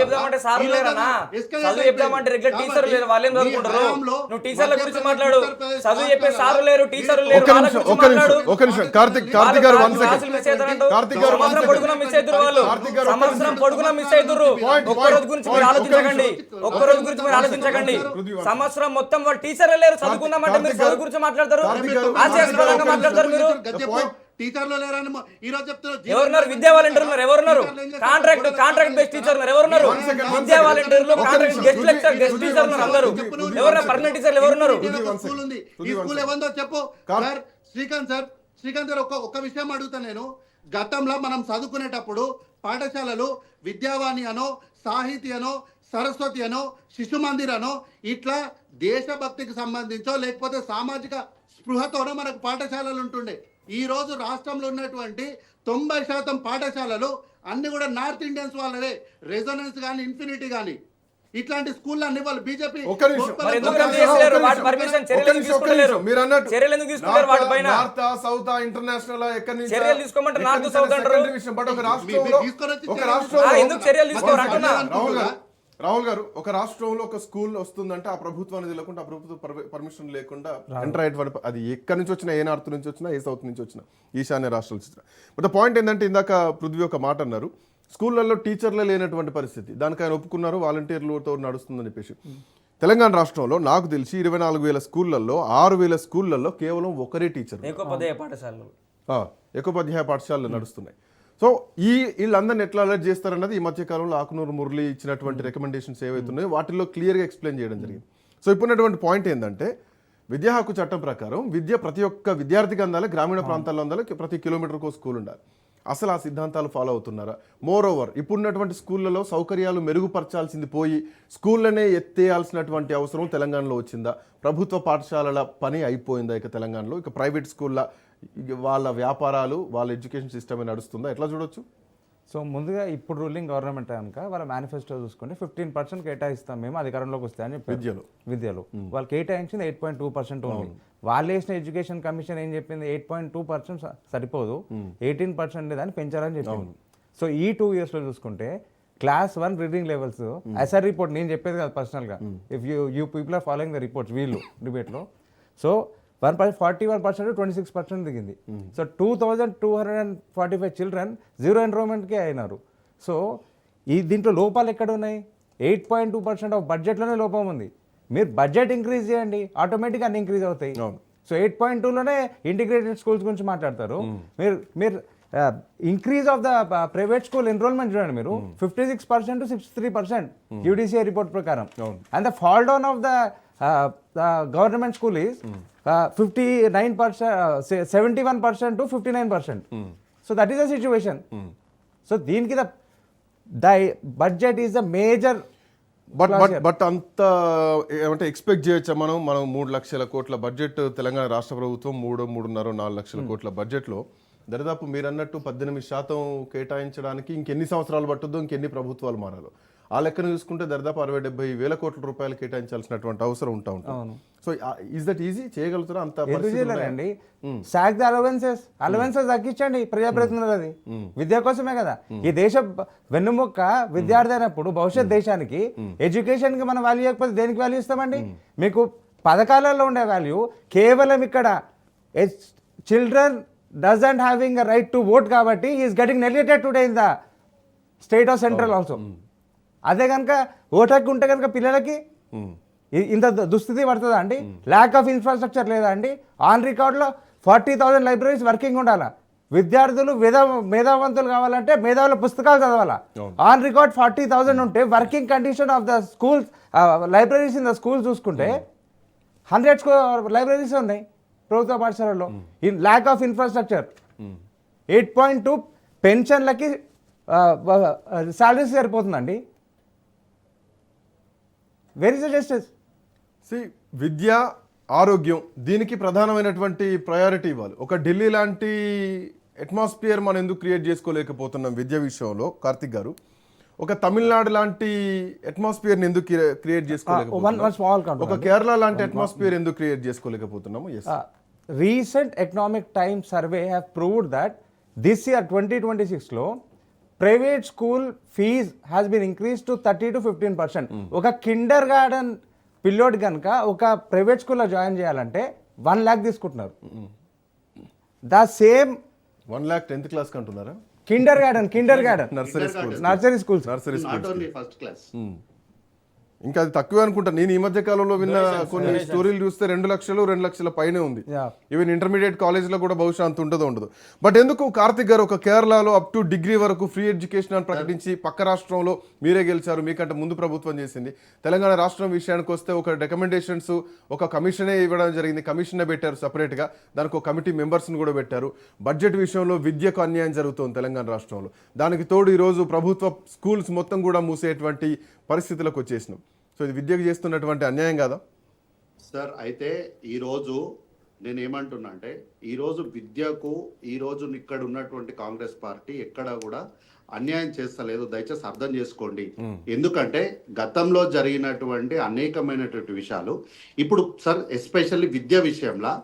సంవత్సరం మొత్తం వాళ్ళు టీచర్లు లేరు, చదువుకుందామంటే మీరు చదువు గురించి మాట్లాడతారు, మాట్లాడతారు మీరు. టీచర్లు లేరని ఈరోజు చెప్తున్నారు. ఎవరున్నారు విద్యా వాలంటీర్లు ఉన్నారు? ఎవరున్నారు? కాంట్రాక్ట్ బేస్డ్ టీచర్ ఉన్నారు? ఎవరున్నారు? విద్యా వాలంటీర్లు, contract guest lecture, guest teacher ఉన్నారు అందరూ. ఎవరున్నారు? పర్మనెంట్ టీచర్లు ఎవరున్నారు? స్కూల్ ఉంది. ఈ స్కూల్ ఏమందో చెప్పు సార్. శ్రీకాంత్ గారు ఒక విషయం అడుగుతా నేను. గతంలో మనం చదువుకునేటప్పుడు పాఠశాలలు విద్యావాణి అనో, సాహితీ అనో, సరస్వతి అనో, శిశు మందిర్ అనో, ఇట్లా దేశభక్తికి సంబంధించో లేకపోతే సామాజిక స్పృహతోనో మనకు పాఠశాలలు ఉంటుండే. ఈ రోజు రాష్ట్రంలో ఉన్నటువంటి 90% పాఠశాలలు అన్ని కూడా నార్త్ ఇండియన్స్ వాళ్ళవే. రెజొనెన్స్ కానీ, ఇన్ఫినిటీ కానీ, ఇట్లాంటి స్కూల్ అన్ని వాళ్ళు బీజేపీ. రాహుల్ గారు, ఒక రాష్ట్రంలో ఒక స్కూల్ వస్తుందంటే ఆ ప్రభుత్వాన్ని లేకుండా, ఆ ప్రభుత్వ పర్మిషన్ లేకుండా ఎంటర్ అయ్యేటువంటి, అది ఎక్కడి నుంచి వచ్చినా, ఏ నార్త్ నుంచి వచ్చినా, ఏ సౌత్ నుంచి వచ్చినా, ఈశాన్య రాష్ట్రాలు వచ్చినా. బట్ ద పాయింట్ ఏంటంటే, ఇందాక పృథ్వీ ఒక మాట అన్నారు, స్కూళ్ళల్లో టీచర్లే లేనటువంటి పరిస్థితి. దానికి ఆయన ఒప్పుకున్నారు, వాలంటీర్లతో నడుస్తుందని చెప్పేసి. తెలంగాణ రాష్ట్రంలో నాకు తెలిసి 24,000 స్కూళ్ళల్లో 6,000 స్కూళ్ళల్లో కేవలం ఒకరే టీచర్. ఏకోపాధ్యాయ పాఠశాలలు నడుస్తున్నాయి. సో వీళ్ళందరినీ ఎట్లా అలర్ట్ చేస్తారన్నది ఈ మధ్య కాలంలో ఆకునూరు మురళి ఇచ్చినటువంటి రికమెండేషన్స్ ఏవైతున్నాయో వాటిల్లో క్లియర్గా ఎక్స్ప్లెయిన్ చేయడం జరిగింది. సో ఇప్పుడున్నటువంటి పాయింట్ ఏంటంటే విద్యా హక్కు చట్టం ప్రకారం విద్య ప్రతి ఒక్క విద్యార్థికి అందాలి, గ్రామీణ ప్రాంతాల్లో అందాలి, ప్రతి కిలోమీటర్కు స్కూల్ ఉండాలి. అసలు ఆ సిద్ధాంతాలు ఫాలో అవుతున్నారా? మోర్ ఓవర్ ఇప్పుడున్నటువంటి స్కూళ్ళలో సౌకర్యాలు మెరుగుపరచాల్సింది పోయి స్కూళ్ళనే ఎత్తేయాల్సినటువంటి అవసరం తెలంగాణలో వచ్చిందా? ప్రభుత్వ పాఠశాలల పని అయిపోయిందా ఇక తెలంగాణలో? ఇక ప్రైవేట్ స్కూళ్ళ వాళ్ళ వ్యాపారాలు, వాళ్ళ ఎడ్యుకేషన్ సిస్టమే నడుస్తుందా? ఎట్లా చూడొచ్చు? సో ముందుగా ఇప్పుడు రూలింగ్ గవర్నమెంట్ కనుక వాళ్ళ మేనిఫెస్టో చూసుకుంటే 15% కేటాయిస్తాం మేము అధికారంలోకి వస్తే అని చెప్పారు. విద్యలో వాళ్ళు కేటాయించింది 8.2% ఉంది. వాళ్ళు వేసిన ఎడ్యుకేషన్ కమిషన్ ఏం చెప్పింది? 8.2% సరిపోదు, 18% దాన్ని పెంచాలని చెప్పింది. సో ఈ 2 yearsలో చూసుకుంటే class 1 reading levels ASER report నేను చెప్పేది కదా పర్సనల్గా, if you people are following the reports వీళ్ళు డిబేట్లో, సో 41% 26% దిగింది. సో 2245 చిల్డ్రన్ జీరో ఎన్రోల్మెంట్కే అయినారు. సో దీంట్లో లోపాలు ఎక్కడ ఉన్నాయి? 8.2% ఆఫ్ బడ్జెట్లోనే లోపం ఉంది. మీరు బడ్జెట్ ఇంక్రీజ్ చేయండి, ఆటోమేటిక్గా అన్ని ఇంక్రీజ్ అవుతాయి. సో 8.2లోనే ఇంటిగ్రేటెడ్ స్కూల్స్ గురించి మాట్లాడతారు. మీరు increase of the private school enrolment చూడండి, మీరు 56% to 63% యూడీసీఐ రిపోర్ట్ ప్రకారం. And the fall down of the government school is 59%, 71% to 59%. So that is the situation. So దీనికి the budget is the major. But అంత ఏమంటే expect చేయొచ్చా మనం 3 లక్షల కోట్ల బడ్జెట్ తెలంగాణ రాష్ట్ర ప్రభుత్వం 3.5-4 లక్షల కోట్ల బడ్జెట్లో దరిదాపు మీరు అన్నట్టు 18% కేటాయించడానికి ఇంకెన్ని సంవత్సరాలు పట్టుద్దో, ఇంకెన్ని ప్రభుత్వాలు మారాలో ఆ లెక్కను చూసుకుంటే దరిదాపు 60-70 వేల కోట్ల రూపాయలు కేటాయించాల్సినటువంటి అవసరం ఉంటుంది. So is that easy? చేయగలుగుతారా అంత? అండి సాక్ ద అలవెన్సెస్ తగ్గించండి ప్రజాప్రతినిధులది, విద్య కోసమే కదా. ఈ దేశ వెన్నుముక్క విద్యార్థి అయినప్పుడు భవిష్యత్ దేశానికి ఎడ్యుకేషన్ కి మనం వాల్యూ ఇవ్వకపోతే దేనికి వాల్యూ ఇస్తామండి? మీకు పథకాలలో ఉండే వాల్యూ కేవలం ఇక్కడ children doesn't having a right to vote కాబట్టి is getting neglected today in the state of central also. అదే కనుక ఓటు హక్కు ఉంటే కనుక పిల్లలకి ఇంత దుస్థితి పడుతుందా అండి? ల్యాక్ ఆఫ్ ఇన్ఫ్రాస్ట్రక్చర్ లేదా అండి? ఆన్ రికార్డ్లో 40,000 లైబ్రరీస్ వర్కింగ్ ఉండాలా. విద్యార్థులు మేధావంతులు కావాలంటే మేధావుల పుస్తకాలు చదవాలా. ఆన్ రికార్డ్ 40,000 ఉంటే working condition of the schools libraries in the schools చూసుకుంటే 100 లైబ్రరీస్ ఉన్నాయి ప్రభుత్వ పాఠశాలలో. In lack of infrastructure. 8.2 పెన్షన్లకి సాలరీస్ సరిపోతుందండి. Where is the justice? విద్య, ఆరోగ్యం దీనికి ప్రధానమైనటువంటి ప్రయారిటీ ఇవ్వాలి. ఒక ఢిల్లీ లాంటి అట్మాస్ఫియర్ మనం ఎందుకు క్రియేట్ చేసుకోలేకపోతున్నాం విద్య విషయంలో? కార్తిక్ గారు, ఒక తమిళనాడు లాంటి అట్మాస్ఫియర్ని ఎందుకు క్రియేట్ చేసుకోలేకపోతున్నాం? ఒక కేరళ లాంటి అట్మాస్ఫియర్ ఎందుకు క్రియేట్ చేసుకోలేకపోతున్నాము? Recent economic time survey have proved that this year 2026లో private school fees has been increase to 30 to 15%. ఒక కిండర్ గార్డెన్ పిల్లోడ్ కనుక ఒక ప్రైవేట్ స్కూల్లో జాయిన్ చేయాలంటే 1 lakh తీసుకుంటున్నారు. The same 1 lakh 10th class అంటున్నారా? Kindergarten nursery schools. First class ఇంకా అది తక్కువే అనుకుంటా. నేను ఈ మధ్య కాలంలో విన్న కొన్ని స్టోరీలు చూస్తే 2 లక్షలు 2 లక్షల పైనే ఉంది. ఈవెన్ ఇంటర్మీడియట్ కాలేజ్లో కూడా బహుశా అంత ఉండదు. బట్ ఎందుకు కార్తిక్ గారు ఒక కేరళలో అప్ టు డిగ్రీ వరకు ఫ్రీ ఎడ్యుకేషన్ అని ప్రకటించి పక్క రాష్ట్రంలో మీరే గెలిచారు, మీకంటే ముందు ప్రభుత్వం చేసింది. తెలంగాణ రాష్ట్రం విషయానికి వస్తే ఒక రికమెండేషన్స్ ఒక కమిషనే ఇవ్వడం జరిగింది. కమిషనే పెట్టారు సపరేట్గా, దానికి ఒక కమిటీ మెంబర్స్ని కూడా పెట్టారు. బడ్జెట్ విషయంలో విద్యకు అన్యాయం జరుగుతుంది తెలంగాణ రాష్ట్రంలో. దానికి తోడు ఈరోజు ప్రభుత్వ స్కూల్స్ మొత్తం కూడా మూసేటువంటి పరిస్థితులకు వచ్చేసినాం. సో ఇది విద్యకు చేస్తున్నటువంటి అన్యాయం కాదా సార్? అయితే ఈరోజు నేనేమంటున్నా అంటే, ఈరోజు విద్యకు ఈరోజు ఇక్కడ ఉన్నటువంటి కాంగ్రెస్ పార్టీ ఎక్కడ కూడా అన్యాయం చేస్తలేదు, దయచేసి అర్థం చేసుకోండి. ఎందుకంటే గతంలో జరిగినటువంటి అనేకమైనటువంటి విషయాలు ఇప్పుడు సార్ ఎస్పెషల్లీ విద్య విషయంలో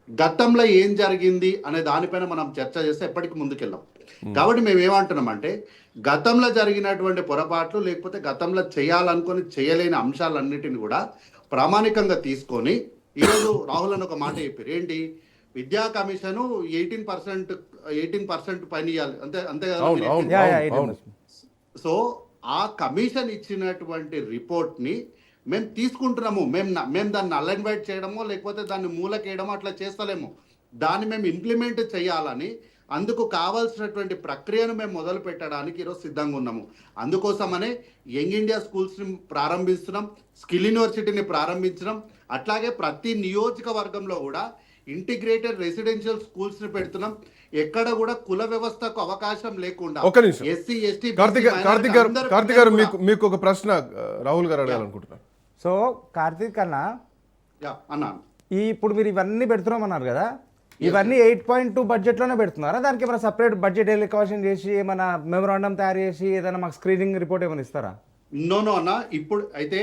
గతంలో ఏం జరిగింది అనే దానిపైన మనం చర్చ చేస్తే ఎప్పటికీ ముందుకెళ్ళాం. కాబట్టి మేము ఏమంటున్నామంటే, గతంలో జరిగినటువంటి పొరపాట్లు లేకపోతే గతంలో చేయాలనుకొని చేయలేని అంశాలన్నిటిని కూడా ప్రామాణికంగా తీసుకొని ఈరోజు రాహుల్ అని ఒక మాట చెప్పారు. ఏంటి? విద్యా కమిషన్ 18% పైన ఇవ్వాలి, అంతే కదా. సో ఆ కమిషన్ ఇచ్చినటువంటి రిపోర్ట్ ని మేము తీసుకుంటున్నాము. మేము దాన్ని అలైన్వైట్ చేయడమో లేకపోతే దాన్ని మూలకేయడమో అట్లా చేస్తలేము. దాన్ని మేము ఇంప్లిమెంట్ చేయాలని అందుకు కావాల్సినటువంటి ప్రక్రియను మేము మొదలు పెట్టడానికి ఈరోజు సిద్ధంగా ఉన్నాము. అందుకోసమనే యంగ్ ఇండియా స్కూల్స్ని ప్రారంభిస్తున్నాం, స్కిల్ యూనివర్సిటీని ప్రారంభించడం, అట్లాగే ప్రతి నియోజకవర్గంలో కూడా ఇంటిగ్రేటెడ్ రెసిడెన్షియల్ స్కూల్స్ని పెడుతున్నాం. ఎక్కడ కూడా కుల వ్యవస్థకు అవకాశం లేకుండా ఒక్క నిమిషం. ఎస్సీ ఎస్టీ కార్తిక్ గారు మీకు ఒక ప్రశ్న రాహుల్ గారు అడగాలనుకుంటున్నారు. సో కార్తీక్ అన్న, అన్నాను. ఇప్పుడు మీరు ఇవన్నీ పెడుతున్నామన్నారు కదా, ఇవన్నీ 8.2 బడ్జెట్లోనే పెడుతున్నారా? దానికి ఏమైనా సపరేట్ బడ్జెట్ ఎలికేషన్ చేసి ఏమైనా మెమరాండం తయారు చేసి ఏదైనా మాకు స్క్రీనింగ్ రిపోర్ట్ ఏమైనా ఇస్తారా? నో అన్న, ఇప్పుడు అయితే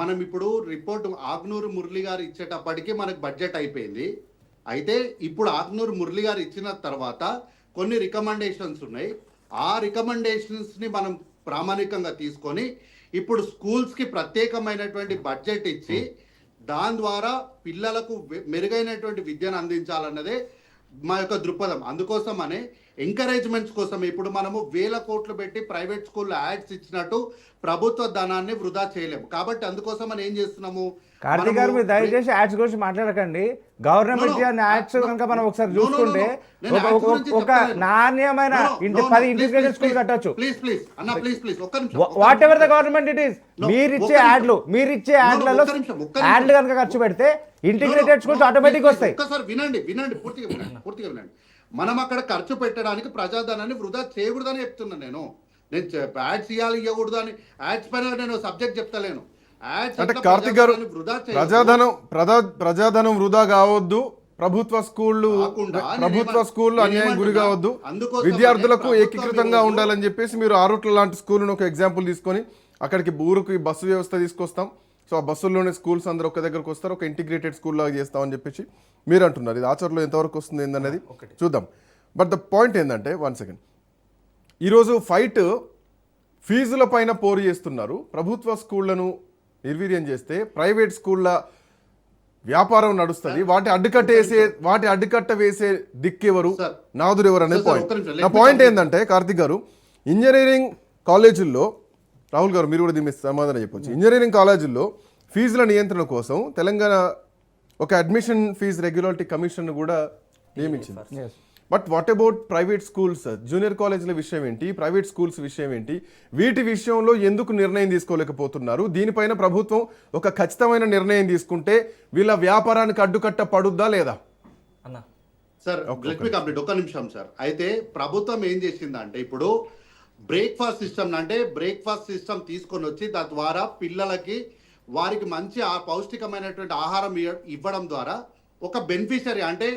మనం ఇప్పుడు రిపోర్ట్ ఆగ్నూరు మురళి గారు ఇచ్చేటప్పటికి మనకు బడ్జెట్ అయిపోయింది. అయితే ఇప్పుడు ఆగ్నూరు మురళి గారు ఇచ్చిన తర్వాత కొన్ని రికమెండేషన్స్ ఉన్నాయి. ఆ రికమెండేషన్స్ని మనం ప్రామాణికంగా తీసుకొని ఇప్పుడు స్కూల్స్కి ప్రత్యేకమైనటువంటి బడ్జెట్ ఇచ్చి దాని ద్వారా పిల్లలకు మెరుగైనటువంటి విద్యను అందించాలన్నదే మా యొక్క దృక్పథం. అందుకోసమనే ఎంకరేజ్మెంట్స్ కోసం ఇప్పుడు మనము 1000 కోట్లు పెట్టి ప్రైవేట్ స్కూల్లో యాడ్స్ ఇచ్చినట్టు ప్రభుత్వ ధనాన్ని వృధా చేయలేము. కాబట్టి అందుకోసం మనం ఏం చేస్తున్నాము, కార్తీక్ గారు మీరు దయచేసి యాడ్స్ గురించి మాట్లాడకండి. గవర్నమెంట్ యాడ్స్ కనుక మనం ఒకసారి చూసుకుంటే ఒక నాణ్యమైన 10 ఇంటిగ్రేటెడ్ స్కూల్ కట్టొచ్చు. ప్లీజ్ అన్న, ప్లీజ్ ఒక్క నిమిషం. What ever the government it is, మీరిచ్చే యాడ్లలో యాడ్లు కనుక ఖర్చు పెడితే ఇంటిగ్రేటెడ్ స్కూల్స్ ఆటోమేటిక్ వస్తాయి. ఒక్కసారి వినండి, పూర్తిగా వినండి. మనం అక్కడ ఖర్చు పెట్టడానికి ప్రజాధనాన్ని వృధా చేయకూడదని చెప్తున్నాను. నేను యాడ్స్ ఇవ్వకూడదు అని యాడ్స్ పైన నేను సబ్జెక్ట్ చెప్తలేను. అంటే కార్తిక్ గారు ప్రజాధనం వృధా కావద్దు, ప్రభుత్వ స్కూళ్ళు అన్యాయం గురి కావద్దు, విద్యార్థులకు ఏకీకృతంగా ఉండాలని చెప్పేసి మీరు ఆరుట్ల లాంటి స్కూల్ను ఒక ఎగ్జాంపుల్ తీసుకొని అక్కడికి ఊరికి బస్సు వ్యవస్థ తీసుకొస్తాం. సో ఆ బస్సుల్లోనే స్కూల్స్ అందరూ ఒక దగ్గరకు వస్తారు, ఒక ఇంటిగ్రేటెడ్ స్కూల్ లాగా చేస్తామని చెప్పేసి మీరు అంటున్నారు. ఇది ఆచరణలో ఎంతవరకు వస్తుంది ఏందనేది చూద్దాం. బట్ ద పాయింట్ ఏంటంటే, 1 సెకండ్, ఈరోజు ఫైట్ ఫీజుల పైన పోరు చేస్తున్నారు. ప్రభుత్వ స్కూళ్లను నిర్వీర్యం చేస్తే ప్రైవేట్ స్కూళ్ళ వ్యాపారం నడుస్తుంది. వాటి అడ్డుకట్ట వేసే దిక్కెవరు, నాదురు ఎవరు అనే పాయింట్. నా పాయింట్ ఏంటంటే కార్తిక్ గారు, ఇంజనీరింగ్ కాలేజీల్లో, రాహుల్ గారు మీరు కూడా దీని సమాధానం చెప్పొచ్చు, ఇంజనీరింగ్ కాలేజీల్లో ఫీజుల నియంత్రణ కోసం తెలంగాణ ఒక అడ్మిషన్ ఫీజు రెగ్యులారిటీ కమిషన్ కూడా నియమించింది. But what about private schools? Junior కాలేజీల విషయం ఏంటి, ప్రైవేట్ స్కూల్స్ విషయం ఏంటి? వీటి విషయంలో ఎందుకు నిర్ణయం తీసుకోలేకపోతున్నారు? దీనిపైన ప్రభుత్వం ఒక ఖచ్చితమైన నిర్ణయం తీసుకుంటే వీళ్ళ వ్యాపారానికి అడ్డుకట్ట పడుద్దా లేదా? అన్న సార్ లెట్ మీ కంప్లీట్, ఒక్క నిమిషం సార్. అయితే ప్రభుత్వం ఏం చేసిందంటే ఇప్పుడు బ్రేక్ఫాస్ట్ సిస్టమ్ తీసుకొని వచ్చి దాని ద్వారా పిల్లలకి వారికి మంచి పౌష్టికమైనటువంటి ఆహారం ఇవ్వడం ద్వారా ఒక బెనిఫిషరీ అంటే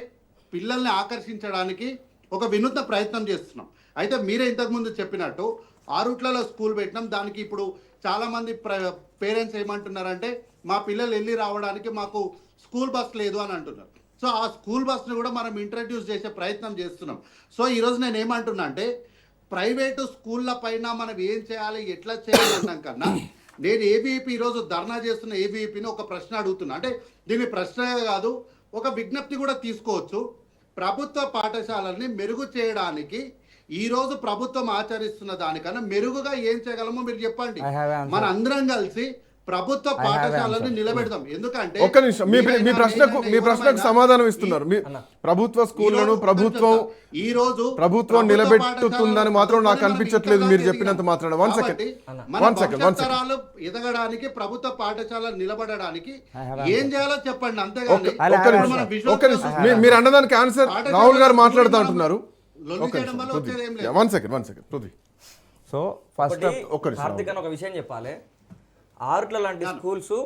పిల్లల్ని ఆకర్షించడానికి ఒక వినూత్న ప్రయత్నం చేస్తున్నాం. అయితే మీరే ఇంతకుముందు చెప్పినట్టు ఆరుట్లలో స్కూల్ పెట్టినాం. దానికి ఇప్పుడు చాలామంది పేరెంట్స్ ఏమంటున్నారంటే మా పిల్లలు వెళ్ళి రావడానికి మాకు స్కూల్ బస్ లేదు అని అంటున్నారు. సో ఆ స్కూల్ బస్ని కూడా మనం ఇంట్రడ్యూస్ చేసే ప్రయత్నం చేస్తున్నాం. సో ఈరోజు నేను ఏమంటున్నా అంటే ప్రైవేటు స్కూళ్ళ పైన మనం ఏం చేయాలి, ఎట్లా చేయాలి అన్నాం కన్నా నేను ఏబీవీపీ ఈరోజు ధర్నా చేస్తున్న ఏబీవీపీని ఒక ప్రశ్న అడుగుతున్నా. అంటే దీని ప్రశ్న కాదు, ఒక విజ్ఞప్తి కూడా తీసుకోవచ్చు. ప్రభుత్వ పాఠశాలల్ని మెరుగు చేయడానికి ఈరోజు ప్రభుత్వం ఆచరిస్తున్న దానికన్నా మెరుగుగా ఏం చేయగలమో మీరు చెప్పండి. మన అందరం కలిసి ప్రభుత్వ పాఠశాలను నిలబెడతాం. ఎందుకంటే ఒక్క నిమిషం, మీ ప్రశ్నకు సమాధానం ఇస్తున్నారు. ప్రభుత్వ స్కూళ్లను ప్రభుత్వం నిలబెట్టుతుందని మాత్రం నాకు అనిపించట్లేదు మీరు చెప్పినంత మాత్రం. వన్ సెకండ్ ఎదగడానికి ప్రభుత్వ పాఠశాలలు నిలబడడానికి ఏం చేయాలో చెప్పండి, అంతేగాని ఒక్క నిమిషం, మీరు అన్నదానికి ఆన్సర్ రాహుల్ గారు మాట్లాడుతూ అంటున్నారు. One second Prithvi. So first Karthik ఒక విషయం చెప్పాలి. ఆరుట్ల లాంటి స్కూల్స్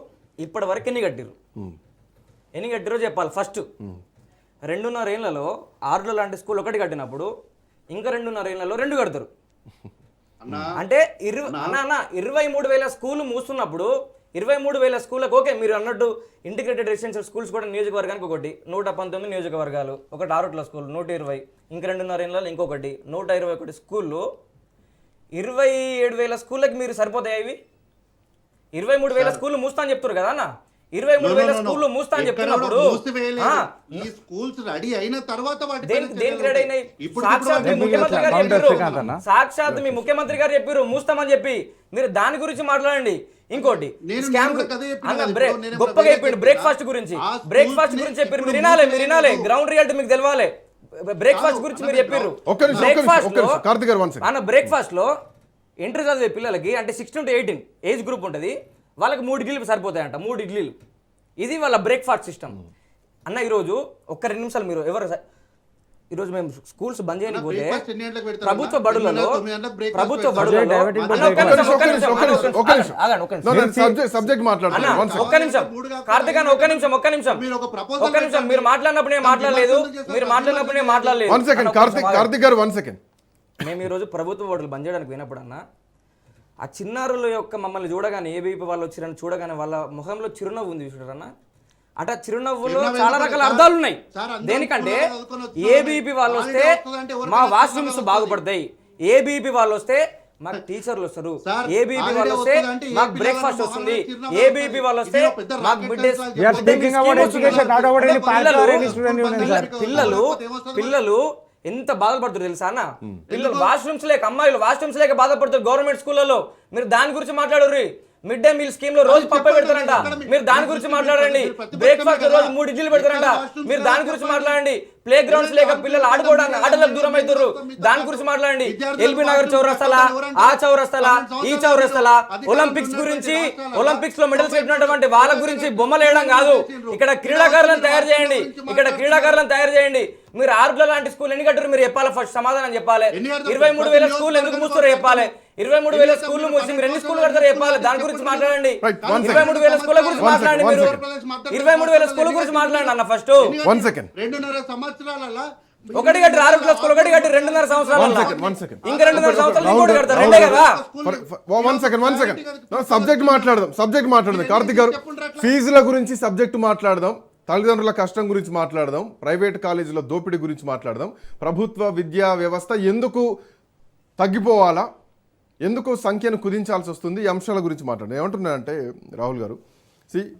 ఇప్పటి వరకు ఎన్ని కట్టిరో చెప్పాలి. ఫస్ట్ 2.5 ఏళ్లలో ఆరుట్ల లాంటి స్కూల్ ఒకటి కట్టినప్పుడు ఇంకా 2.5 ఏళ్లలో 2 కడతారు. అంటే 23,000 స్కూల్ మూస్తున్నప్పుడు 23,000 స్కూళ్ళకు ఓకే మీరు అన్నట్టు ఇంటిగ్రేటెడ్ రెసిడెన్షియల్ స్కూల్స్ కూడా నియోజకవర్గానికి ఒకటి 119 నియోజకవర్గాలు, ఒకటి ఆరుట్ల స్కూల్ 120, ఇంకా 2.5 ఏళ్లలో ఇంకొకటి 121 స్కూళ్ళు. 27,000 స్కూళ్ళకి మీరు సరిపోతాయి. ఇవి 23,000 స్కూళ్ళు మూస్తా అని చెప్తారు కదా అన్న. 23,000 స్కూళ్ళు మూస్తా అని చెప్తున్నప్పుడు ఈ స్కూల్స్ రెడీ అయిన తర్వాత దేనికి రెడీ అయినాయి? సాక్షాత్ మీ ముఖ్యమంత్రి గారు చెప్పారు మూస్తామని చెప్పి. మీరు దాని గురించి మాట్లాడండి. ఇంకోటి గొప్పగా చెప్పిండు బ్రేక్ఫాస్ట్ గురించి చెప్పారు. మీరు వినాలి, గ్రౌండ్ రియాలిటీ మీకు తెలవాలి. బ్రేక్ఫాస్ట్ గురించి మీరు చెప్పారు. ఒక్క నిమిషం కార్తిక్ గారు 1 సెకండ్. అన్న బ్రేక్ఫాస్ట్ లో ఇంటర్ చదివే పిల్లలకి అంటే 16 to 18 ఏజ్ గ్రూప్ ఉంటుంది, వాళ్ళకి 3 ఇడ్లీలు సరిపోతాయంట, 3 ఇడ్లీలు. ఇది వాళ్ళ బ్రేక్ఫాస్ట్ సిస్టమ్. అన్న ఈరోజు ఒక్క 2 నిమిషాలు మీరు ఎవరు ఈరోజు మేము స్కూల్స్ బంద్ చేయకపోతే ప్రభుత్వ బడులలో సబ్జెక్ట్ మాట్లాడుతున్నాను. ఒక్క నిమిషం కార్తిక్ అన్న, ఒక్క నిమిషం మీరు మాట్లాడినప్పుడు నేను మాట్లాడలేదు, మీరు మాట్లాడినప్పుడు నేను మాట్లాడలేదు. 1 సెకండ్ కార్తిక్ గారు 1 సెకండ్. మేము ఈరోజు ప్రభుత్వ బడులు బంద్ చేయడానికి పోయినప్పుడు అన్న, ఆ చిన్నారుల యొక్క మమ్మల్ని చూడగానే ఏబీపీ వాళ్ళు వచ్చిరని చూడగానే వాళ్ళ ముఖంలో చిరునవ్వు ఉంది చూడరన్న. అంటే చిరునవ్వులో చాలా రకాల అర్థాలు ఉన్నాయి. దేనికంటే ఏబీపీ వాళ్ళు వస్తే మా వాష్రూమ్స్ బాగుపడతాయి, ఏబీపీ వాళ్ళు వస్తే మాకు టీచర్లు వస్తారు, ఏబీపీ వాళ్ళు వస్తే మాకు బ్రేక్ఫాస్ట్ వస్తుంది, ఏబీపీ వాళ్ళు వస్తే మాకు మిడ్ డే పిల్లలు ఎంత బాధపడుతారు తెలుసా అన్న. పిల్లలు వాష్రూమ్స్ లేక, అమ్మాయిలు వాష్రూమ్స్ లేక బాధపడుతారు గవర్నమెంట్ స్కూళ్ళలో. మీరు దాని గురించి మాట్లాడరు. మిడ్ డే మీల్ స్కీమ్ లో రోజు పప్ప పెడతారంట, మీరు దాని గురించి మాట్లాడండి. బ్రేక్ఫాస్ట్ రోజు 3 ఇడ్లీలు పెడతారంట, మీరు దాని గురించి మాట్లాడండి. ప్లే గ్రౌండ్స్ లేక పిల్లలు ఆడుకోవడానికి ఆటలకు దూరం అవుతారు, దాని గురించి మాట్లాడండి. ఎల్బీ నగర్ చౌరస్తాలా, ఆ చౌరస్తాలా, ఈ చౌరస్తాలా, ఒలింపిక్స్ గురించి, ఒలింపిక్స్ లో మెడల్స్ పెట్టినటువంటి వాళ్ళ గురించి బొమ్మలు వేయడం కాదు. ఇక్కడ క్రీడాకారులను తయారు చేయండి, ఇక్కడ క్రీడాకారులను తయారు చేయండి. మీరు ఆర్గ్ల లాంటి స్కూల్ ఎన్ని కట్టారు మీరు చెప్పాలి, ఫస్ట్ సమాధానం చెప్పాలి. 23,000 స్కూల్ ఎందుకు మూస్తారో చెప్పాలి, 23,000 స్కూళ్ళు మూసి మీరు ఎన్ని స్కూల్ కడతారో చెప్పాలి, దాని గురించి మాట్లాడండి. 23,000 స్కూళ్ళ గురించి మాట్లాడండి, మీరు 23,000 స్కూల్ గురించి మాట్లాడండి అన్న. First 1 second. 2.5 సంవత్సరాల ఒకటి కట్టి 6 స్కూల్, ఒకటి కట్టి 2.5 సంవత్సరాలు, ఇంకా 2.5 సంవత్సరాలు ఇంకోటి కడతారు, రెండే కదా. 1 సెకండ్. సబ్జెక్ట్ మాట్లాడదాం కార్తిక్ గారు. ఫీజుల గురించి సబ్జెక్ట్ మాట్లాడదాం, తల్లిదండ్రుల కష్టం గురించి మాట్లాడదాం, ప్రైవేట్ కాలేజీల దోపిడీ గురించి మాట్లాడదాం, ప్రభుత్వ విద్యా వ్యవస్థ ఎందుకు తగ్గిపోవాలా, ఎందుకు సంఖ్యను కుదించాల్సి వస్తుంది, ఈ అంశాల గురించి మాట్లాడదాం. ఏమంటున్నానంటే రాహుల్ గారు,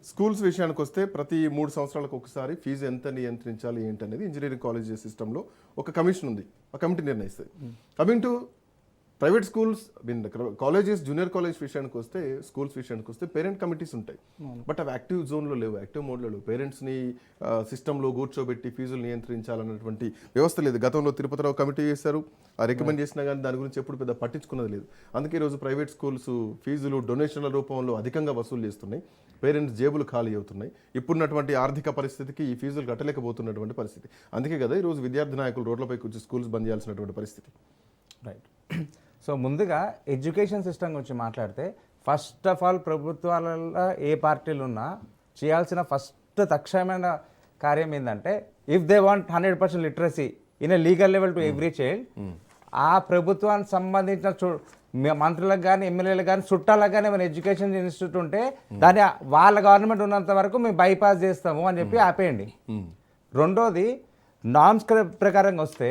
స్కూల్స్ విషయానికి వస్తే ప్రతి 3 సంవత్సరాలకు ఒకసారి ఫీజు ఎంత నియంత్రించాలి ఏంటనేది ఇంజనీరింగ్ కాలేజ్ సిస్టంలో ఒక కమిషన్ ఉంది, ఆ కమిటీ నిర్ణయిస్తుంది. Coming to private schools, colleges, junior college విషయానికి వస్తే, స్కూల్స్ విషయానికి వస్తే పేరెంట్ కమిటీస్ ఉంటాయి. బట్ అవి యాక్టివ్ జోన్లో లేవు, యాక్టివ్ మోడ్లో లేవు. పేరెంట్స్ని సిస్టంలో కూర్చోబెట్టి ఫీజులు నియంత్రించాలన్నటువంటి వ్యవస్థ లేదు. గతంలో తిరుపతిలో కమిటీ చేశారు, ఆ రికమెండ్ చేసినా కానీ దాని గురించి ఎప్పుడు పెద్ద పట్టించుకున్నది లేదు. అందుకే ఈరోజు ప్రైవేట్ స్కూల్స్ ఫీజులు డొనేషన్ల రూపంలో అధికంగా వసూలు చేస్తున్నాయి, పేరెంట్స్ జేబులు ఖాళీ అవుతున్నాయి. ఇప్పుడున్నటువంటి ఆర్థిక పరిస్థితికి ఈ ఫీజులు కట్టలేకపోతున్నటువంటి పరిస్థితి. అందుకే కదా ఈరోజు విద్యార్థి నాయకులు రోడ్లపై కూర్చొని స్కూల్స్ బంద్ చేయాల్సినటువంటి పరిస్థితి. రైట్. సో ముందుగా ఎడ్యుకేషన్ సిస్టమ్ గురించి మాట్లాడితే, ఫస్ట్ ఆఫ్ ఆల్ ప్రభుత్వాలలో ఏ పార్టీలు ఉన్నా చేయాల్సిన ఫస్ట్ తక్షణమైన కార్యం ఏంటంటే, if they want 100% literacy in a legal level to every child, ఆ ప్రభుత్వానికి సంబంధించిన మంత్రులకు కానీ ఎమ్మెల్యేలకు కానీ చుట్టాలకు కానీ ఏమైనా ఎడ్యుకేషన్ ఇన్స్టిట్యూట్ ఉంటే దాన్ని వాళ్ళ గవర్నమెంట్ ఉన్నంత వరకు మేము బైపాస్ చేస్తాము అని చెప్పి ఆపేయండి. రెండోది, నామ్స్ ప్రకారంగా వస్తే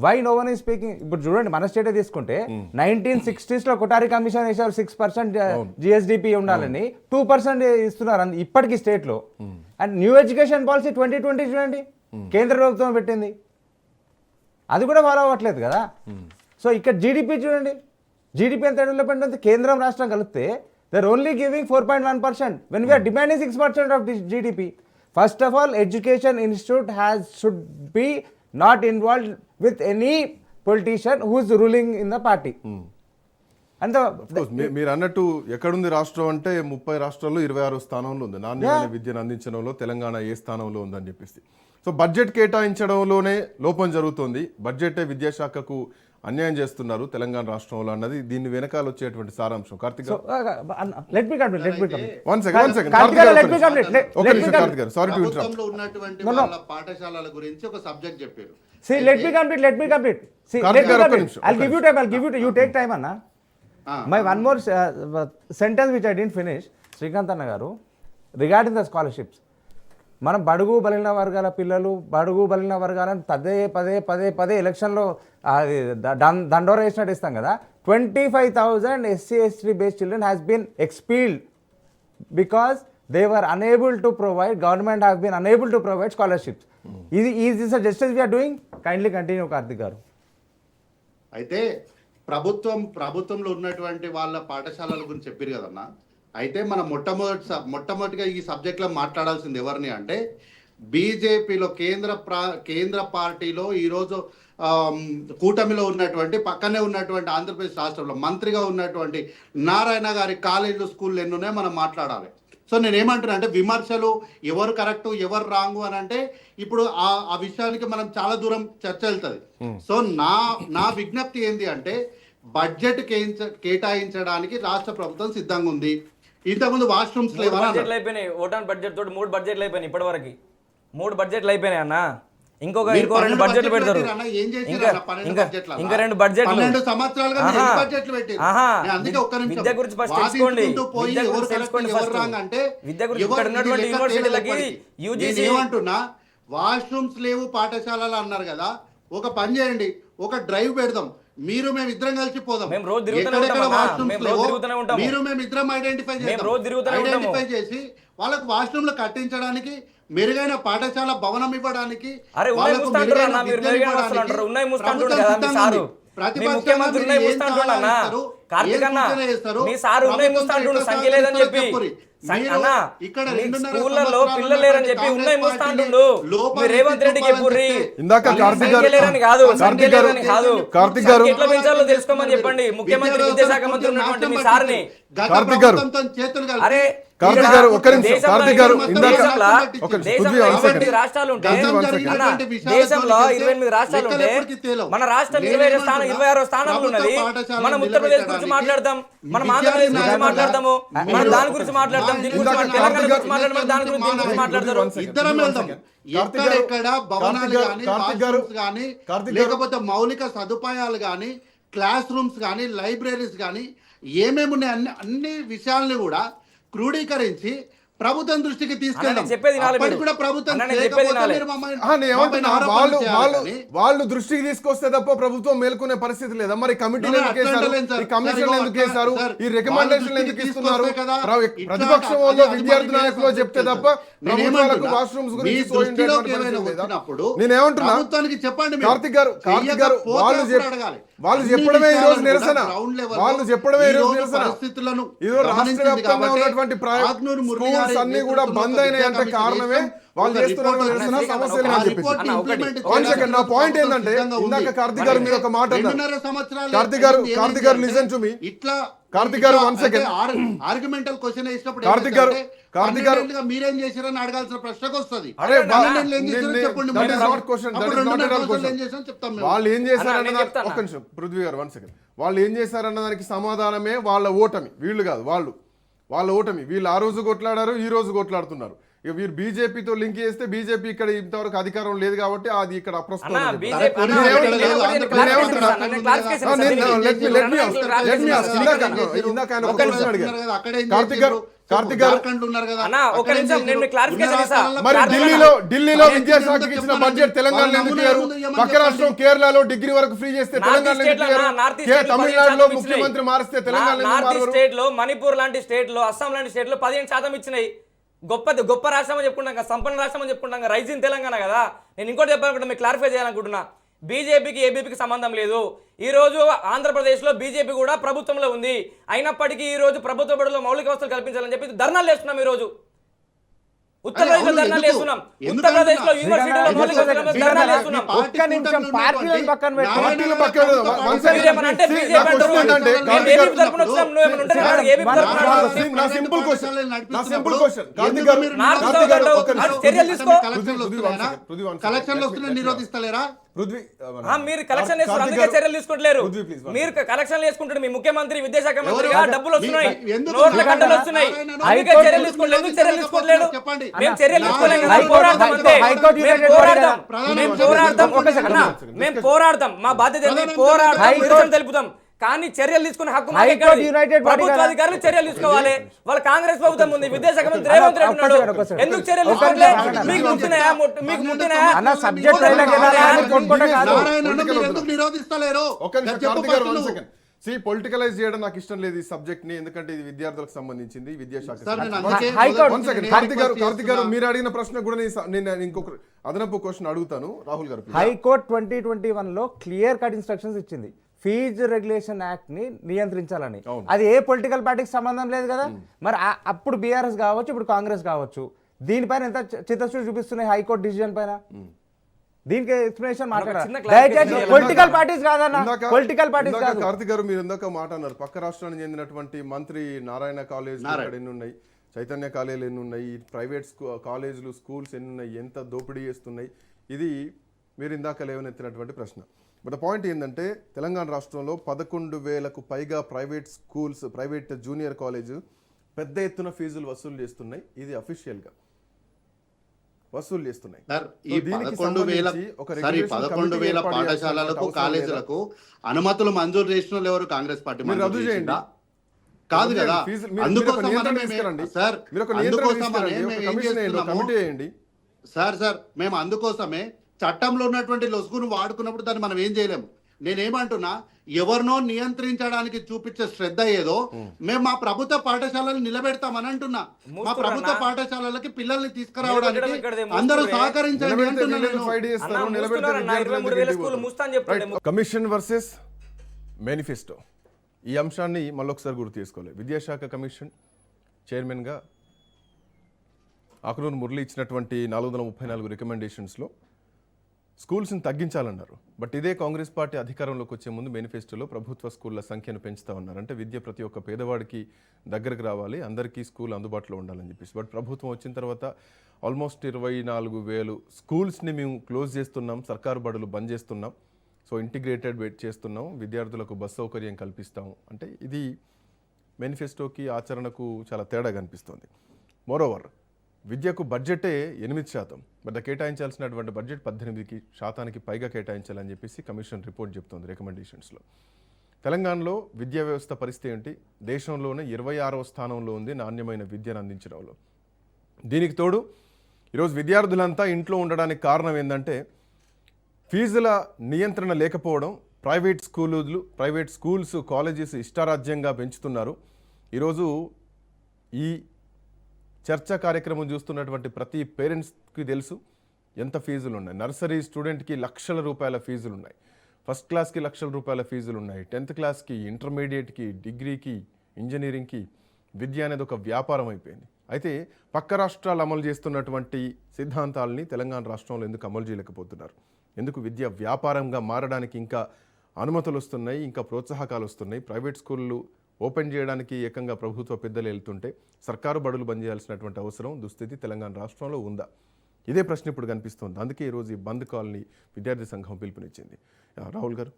why no one is speaking. ఇప్పుడు చూడండి, మన స్టేటే తీసుకుంటే 1960s కొటారి కమిషన్ వేసారు, 6% జిఎస్డిపి ఉండాలని, 2% ఇస్తున్నారు ఇప్పటికీ స్టేట్లో. అండ్ న్యూ ఎడ్యుకేషన్ పాలసీ 2020 చూడండి, కేంద్ర ప్రభుత్వం పెట్టింది, అది కూడా ఫాలో అవ్వట్లేదు కదా. సో ఇక్కడ జీడిపి చూడండి, జీడిపి ఎంత డెవలప్మెంట్ ఉంది, కేంద్రం రాష్ట్రం కలిపితే they're only giving 4.1% when we are demanding 6% of GDP. First of all, education institute should be not involved with any politician who is ruling in the party. And మీరు అన్నట్టు ఎక్కడుంది రాష్ట్రం అంటే 30 రాష్ట్రాల్లో 26 స్థానంలో ఉంది. నాణ్యమైన విద్యను అందించడంలో తెలంగాణ ఏ స్థానంలో ఉందని చెప్పేసి. సో బడ్జెట్ కేటాయించడంలోనే లోపం జరుగుతుంది, బడ్జెటే విద్యాశాఖకు అన్యాయం చేస్తున్నారు తెలంగాణ రాష్ట్రంలో అన్నది దీని వెనకాల వచ్చేటువంటి సారాంశం. కార్తిక్ గారు, ఉన్నటువంటి వాళ్ళ పాఠశాలల గురించి ఒక సబ్జెక్ట్ చెప్పారు. let me complete. I'll give you you take time anna. My one more sentence which I didn't finish. Srikanth Anna garu, regarding the scholarships, మనం బడుగు బలిన వర్గాల పిల్లలు, బడుగు బలిన వర్గాలను పదే ఎలక్షన్లో దండోర వేసినట్టు ఇస్తాం కదా. 25,000 SC/ST based children has been expelled because they were unable to provide, government have been unable to provide scholarships. Is this a justice we are doing? Kindly continue, Karthik garu. అయితే ప్రభుత్వంలో ఉన్నటువంటి వాళ్ళ పాఠశాలల గురించి చెప్పారు కదన్నా. అయితే మనం మొట్టమొదటిగా ఈ సబ్జెక్ట్లో మాట్లాడాల్సింది ఎవరిని అంటే, బీజేపీలో కేంద్ర పార్టీలో ఈరోజు కూటమిలో ఉన్నటువంటి పక్కనే ఉన్నటువంటి ఆంధ్రప్రదేశ్ రాష్ట్రంలో మంత్రిగా ఉన్నటువంటి నారాయణ గారి కాలేజీలు స్కూళ్ళు ఎన్ని ఉన్నాయో మనం మాట్లాడాలి. సో నేను ఏమంటున్నా అంటే విమర్శలు ఎవరు కరెక్ట్ ఎవరు రాంగు అని అంటే ఇప్పుడు ఆ విషయానికి మనం చాలా దూరం చర్చ వెళ్తుంది. సో నా విజ్ఞప్తి ఏంటి అంటే బడ్జెట్ కేటాయించడానికి రాష్ట్ర ప్రభుత్వం సిద్ధంగా ఉంది. ఇంతకుముందు వాష్రూమ్స్ బడ్జెట్లు అయిపోయినాయి. ఓటాన్ బడ్జెట్ తోటి 3 బడ్జెట్లు అయిపోయినాయి. ఇప్పటి వరకు 3 బడ్జెట్లు అయిపోయినాయి అన్న. ఇంకో 2 బడ్జెట్లు పెడతారు. ఇంకా 2 బడ్జెట్లు 12 సంవత్సరాలుగా బడ్జెట్లు పెట్టారు. అందుకే ఒక్క నిమిషం విద్య గురించి ఫస్ట్ తెలుసుకోండి. విద్య గురించి ఇక్కడ ఉన్నటువంటి యూనివర్సిటీలకి యూజీసీ ఏమంటున్నా వాష్రూమ్స్ లేవు పాఠశాలలు అన్నారు కదా, ఒక పని చేయండి, ఒక డ్రైవ్ పెడదాం, మీరు మేము ఇద్దరం కలిసి పోదాం. మీరు మేము ఇద్దరం ఐడెంటిఫై చేసి వాళ్ళకు వాష్రూమ్లు కట్టించడానికి మెరుగైన పాఠశాల భవనం ఇవ్వడానికి ఇక్కడ పిల్లలు లేరని చెప్పి ఉన్నాయి ముస్తాంటుండు. రేవంత్ రెడ్డికి ఎట్లా పెంచాలో తెలుసుకోమని చెప్పండి. ముఖ్యమంత్రి విద్యాశాఖ మంత్రి ఉన్నటువంటి మీ సార్ని రాష్ట్రాలు ఉంటే దేశంలో 28 రాష్ట్రాలు ఉంటే మన రాష్ట్రం 26వ స్థానంలో ఉన్నది. మనం ఉత్తరప్రదేశ్ గురించి మాట్లాడతాం, మనం ఆంధ్రప్రదేశ్ గురించి మాట్లాడతాము, మనం దాని గురించి మాట్లాడతాం, దీని గురించి తెలంగాణ గురించి మాట్లాడతాం, దాని గురించి మాట్లాడతారు. ఇద్దరం వెళ్తాం. ఎక్కడెక్కడ భవనాలు కానీ లేకపోతే మౌలిక సదుపాయాలు కానీ క్లాస్ రూమ్స్ కానీ లైబ్రరీస్ కానీ ఏమేమి ఉన్నాయి అన్ని విషయాల్ని కూడా క్రోడీకరించి ప్రభుత్వం దృష్టికి తీసుకెళ్తాం. కూడా ప్రభుత్వం వాళ్ళు దృష్టికి తీసుకొస్తే తప్ప ప్రభుత్వం మేల్కొనే పరిస్థితి లేదా? మరి కమిటీలు కమిషన్ ఎందుకు వేశారు? ఈ రికమెండేషన్ ఎందుకు ఇస్తున్నారు? ప్రతిపక్షం వాళ్ళు విద్యార్థి నాయకులు చెప్తే తప్ప ప్రభుత్వాలకు వాష్రూమ్స్ గురించి నేనేమంటున్నా, చెప్పండి కార్తిక్ గారు వాళ్ళు చెప్పడమే ఈ రోజు నిరసన. వాళ్ళు చెప్పడమే ఈ రోజు నిరసన. ఈరోజు రాష్ట్ర వ్యాప్తంగా ఉన్నటువంటి స్కూల్స్ అన్ని కూడా బంద్ అయినాయంటే కారణమే వాళ్ళు చేస్తున్న నిరసన సమస్యలు అని చెప్పి. నా పాయింట్ ఏంటంటే, ఇందాక కార్తిక్ గారు మీరు ఒక మాట అన్నారు. కార్తిక్ గారు లిసన్ టు మీ. ఇట్లా కార్తిక్ గారు 1 సెకండ్ ఆర్గ్యుమెంటల్ క్వశ్చన్ వేసినప్పుడు కార్తిక్ గారు మీరేం చేశారని అడగాల్సిన ప్రశ్నకు వస్తుంది. వాళ్ళు ఏం చేశారన్న ఒక్క నిమిషం పృథ్వీ గారు 1 సెకండ్. వాళ్ళు ఏం చేశారన్న దానికి సమాధానమే వాళ్ళ ఓటమి. వీళ్ళు కాదు, వాళ్ళ ఓటమి. వీళ్ళు ఆ రోజు కొట్లాడారు, ఈ రోజు కొట్లాడుతున్నారు. ఇక వీరు బీజేపీతో లింక్ చేస్తే బీజేపీ ఇక్కడ ఇంతవరకు అధికారం లేదు కాబట్టి అది ఇక్కడ అప్రస్తుతం. మరి ఢిల్లీలో విద్యాశాఖకి ఇచ్చిన బడ్జెట్ తెలంగాణలో ఎందుకు ఇయ్యారు? పక్క రాష్ట్రం కేరళలో డిగ్రీ వరకు ఫ్రీ చేస్తే తెలంగాణలో ఎందుకు ఇయ్యారు? తమిళనాడులో ముఖ్యమంత్రి మారిస్తే తెలంగాణలో స్టేట్ లో మణిపూర్ లాంటి స్టేట్ లో అస్సాం లాంటి స్టేట్ లో 15% ఇచ్చినాయి. గొప్ప రాష్ట్రం అని చెప్పుకుంటాం కదా, సంపన్న రాష్ట్రం అని చెప్పుకుంటాం కదా, రైజింగ్ తెలంగాణ కదా. నేను ఇంకోటి చెప్పాలనుకుంటున్నా, మీకు క్లారిఫై చేయాలనుకుంటున్నా. బీజేపీకి ఏబీపీకి సంబంధం లేదు. ఈ రోజు ఆంధ్రప్రదేశ్లో బీజేపీ కూడా ప్రభుత్వంలో ఉంది. అయినప్పటికీ ఈ రోజు ప్రభుత్వ బడుల్లో మౌలిక వసతులు కల్పించాలని చెప్పి ధర్నాలు చేస్తున్నాం. ఈ రోజు ఉత్తరప్రదేశ్లో ధర్నాలు చేస్తున్నాం, ఉత్తరప్రదేశ్లో యూనివర్సిటీలో మౌలిక వసతులు ధర్నాలు చేస్తున్నాం. మీరు కలెక్షన్ చేసుకుంటారు, అందుకే చర్యలు తీసుకోవట్లేరు. మీరు కలెక్షన్ చేసుకుంటారు. మీ ముఖ్యమంత్రి విద్యాశాఖ మంత్రిగా డబ్బులు వస్తున్నాయి, నోట్ల గంటలు వస్తున్నాయి, అందుకే చర్యలు తీసుకోవట్లేదు. ఎందుకు చర్యలు తీసుకోవట్లేదు? మేము చర్యలు తీసుకోలేం కదా, పోరాడతాం అంతే. మేము పోరాడతాం, మా బాధ్యత పోరాడతాం, తెలుపుతాం. కానీ చర్యలు తీసుకునే హక్కు ప్రభుత్వ అధికారులు చర్యలు తీసుకోవాలి. వాళ్ళ కాంగ్రెస్ ప్రభుత్వం ఉంది, విద్యాశాఖ మంత్రి రేవంత్ రెడ్డి ఉన్నాడు. ఎందుకు చర్యలు తీసుకోవట్లేదు? మీకు ముట్టినాయా? పొలిటికలైజ్ చేయడం నాకు ఇష్టం లేదు ఈ సబ్జెక్ట్ ని, ఎందుకంటే ఇది విద్యార్థులకు సంబంధించింది, విద్యాశాఖ. కార్తిక్ గారు మీరు అడిగిన ప్రశ్న కూడా నేను ఇంకొక అదనపు క్వశ్చన్ అడుగుతాను రాహుల్ గారు. హైకోర్టు 2021 లో క్లియర్ కట్ ఇన్స్ట్రక్షన్స్ ఇచ్చింది ఫీజు రెగ్యులేషన్ యాక్ట్ ని నియంత్రించాలని. అది ఏ పొలిటికల్ పార్టీకి సంబంధం లేదు కదా. మరి అప్పుడు బీఆర్ఎస్ కావచ్చు, ఇప్పుడు కాంగ్రెస్ కావచ్చు, దీనిపైన ఎంత చిత్తశుద్ధి చూపిస్తున్నాయి హైకోర్టు డిసిజన్ పైన? దీనికి ఎక్స్ప్లెనేషన్ చిన్న మాట్లాడారు. clarification దయచేసి చేయాలి. పొలిటికల్ పార్టీస్ కాదన్న, ఇందాక- పొలిటికల్ పార్టీస్ ఇందాక కాదు. కార్తిక్ గారు మీరు ఇందాక మాట అన్నారు, పక్క రాష్ట్రానికి చెందినటువంటి మంత్రి నారాయణ కాలేజ్ ఇక్కడ ఎన్ని ఉన్నాయి, చైతన్య కాలేజీలు ఎన్ని ఉన్నాయి, ప్రైవేట్ కాలేజీలు స్కూల్స్ ఎన్ని ఉన్నాయి, ఎంత దోపిడీ చేస్తున్నాయి, ఇది మీరు ఇందాక లేవనెత్తినటువంటి ప్రశ్న. బట్ పాయింట్ ఏంటంటే తెలంగాణ రాష్ట్రంలో 11,000కు పైగా private schools, private junior college పెద్ద ఎత్తున ఫీజులు వసూలు చేస్తున్నాయి. ఇది అఫీషియల్గా వసూలు చేస్తున్నాయి. సార్ ఈ సో దీనికి 11,000 సంబంధించి ఒక సార్ ఈ రెగ్యులేషన్ 11,000 కమిటీ ఏర్పాటు పాఠశాలలకు చేయాల్సిన కాలేజీలకు అనుమతులు మంజూరు చేసిన వాళ్ళు ఎవరు? కాంగ్రెస్ పార్టీ మీరు మంజూరు రద్దు చేయండి. చేసిందా? కాదు కదా, మీరు ఒక అందుకోసమనే నియంత్రణ మేము- తీసుకురండి. సార్ మీరు ఒక నియంత్రణ అందుకోసమనే తీసుకురండి. ఒక మేము ఏం కమిషన్ వేయండి, ఒక చేస్తున్నాము? కమిటీ వేయండి. సార్ మేము అందుకోసమే చట్టంలో ఉన్నటువంటి లొసుగును వాడుకున్నప్పుడు దాన్ని మనం ఏం చేయలేము. నేనేమంటున్నా, ఎవరినో నియంత్రించడానికి చూపించే శ్రద్ధ ఏదో మేము మా ప్రభుత్వ పాఠశాలలు నిలబెడతామని అంటున్నా. మా ప్రభుత్వ పాఠశాలలకి పిల్లల్ని తీసుకురావడానికి అందరూ సహకరించండి నిలబెడితే అంటున్నా వీళ్ళని నేను. ఫైట్ చేస్తారు, అన్న, నిలబెడితే మూస్తున్నారన్న, విద్యార్థులు 23,000 ఇంటికి స్కూల్ పోతారు. మూస్తా అని చెప్పండి. రైట్. కమిషన్ వర్సెస్ మేనిఫెస్టో, ఈ అంశాన్ని మళ్ళొకసారి గుర్తు చేసుకోవాలి. విద్యాశాఖ కమిషన్ చైర్మన్గా ఆకునూరు మురళి ఇచ్చినటువంటి 434 రికమెండేషన్స్లో స్కూల్స్ని తగ్గించాలన్నారు. బట్ ఇదే కాంగ్రెస్ పార్టీ అధికారంలోకి వచ్చే ముందు మేనిఫెస్టోలో ప్రభుత్వ స్కూళ్ళ సంఖ్యను పెంచుతా ఉన్నారు. అంటే విద్య ప్రతి ఒక్క పేదవాడికి దగ్గరకు రావాలి, అందరికీ స్కూల్ అందుబాటులో ఉండాలని చెప్పేసి. బట్ ప్రభుత్వం వచ్చిన తర్వాత ఆల్మోస్ట్ 24,000 స్కూల్స్ని మేము క్లోజ్ చేస్తున్నాం, సర్కారు బడులు బంద్ చేస్తున్నాం, సో ఇంటిగ్రేటెడ్ వెయిట్ చేస్తున్నాం, విద్యార్థులకు బస్ సౌకర్యం కల్పిస్తాం. అంటే ఇది మేనిఫెస్టోకి ఆచరణకు చాలా తేడా కనిపిస్తుంది. మోరోవర్ విద్యకు బడ్జెటే 8%, బట్ కేటాయించాల్సినటువంటి బడ్జెట్ 18% పైగా కేటాయించాలని చెప్పేసి కమిషన్ రిపోర్ట్ చెప్తోంది రికమెండేషన్స్లో. తెలంగాణలో విద్యా వ్యవస్థ పరిస్థితి ఏంటి? దేశంలోనే 26వ స్థానంలో ఉంది నాణ్యమైన విద్యను అందించడంలో. దీనికి తోడు ఈరోజు విద్యార్థులంతా ఇంట్లో ఉండడానికి కారణం ఏంటంటే ఫీజుల నియంత్రణ లేకపోవడం, ప్రైవేట్ స్కూల్స్ కాలేజెస్ ఇష్టారాజ్యంగా పెంచుతున్నారు. ఈరోజు ఈ చర్చా కార్యక్రమం చూస్తున్నటువంటి ప్రతి పేరెంట్స్కి తెలుసు ఎంత ఫీజులు ఉన్నాయి. నర్సరీ స్టూడెంట్కి లక్షల రూపాయల ఫీజులు ఉన్నాయి, ఫస్ట్ క్లాస్కి లక్షల రూపాయల ఫీజులు ఉన్నాయి, 10th క్లాస్కి, ఇంటర్మీడియట్కి, డిగ్రీకి, ఇంజనీరింగ్కి విద్య అనేది ఒక వ్యాపారం అయిపోయింది. అయితే పక్క రాష్ట్రాలు అమలు చేస్తున్నటువంటి సిద్ధాంతాలని తెలంగాణ రాష్ట్రంలో ఎందుకు అమలు చేయలేకపోతున్నారు? ఎందుకు విద్య వ్యాపారంగా మారడానికి ఇంకా అనుమతులు వస్తున్నాయి, ఇంకా ప్రోత్సాహకాలు వస్తున్నాయి? ప్రైవేట్ స్కూళ్ళు ఓపెన్ చేయడానికి ఏకంగా ప్రభుత్వ పెద్దలు వెళ్తుంటే సర్కారు బడులు బంద్ చేయాల్సినటువంటి అవసరం, దుస్థితి తెలంగాణ రాష్ట్రంలో ఉందా? ఇదే ప్రశ్న ఇప్పుడు కనిపిస్తుంది. అందుకే ఈరోజు ఈ బంద్ కాల్ని విద్యార్థి సంఘం పిలుపునిచ్చింది. రాహుల్ గారు,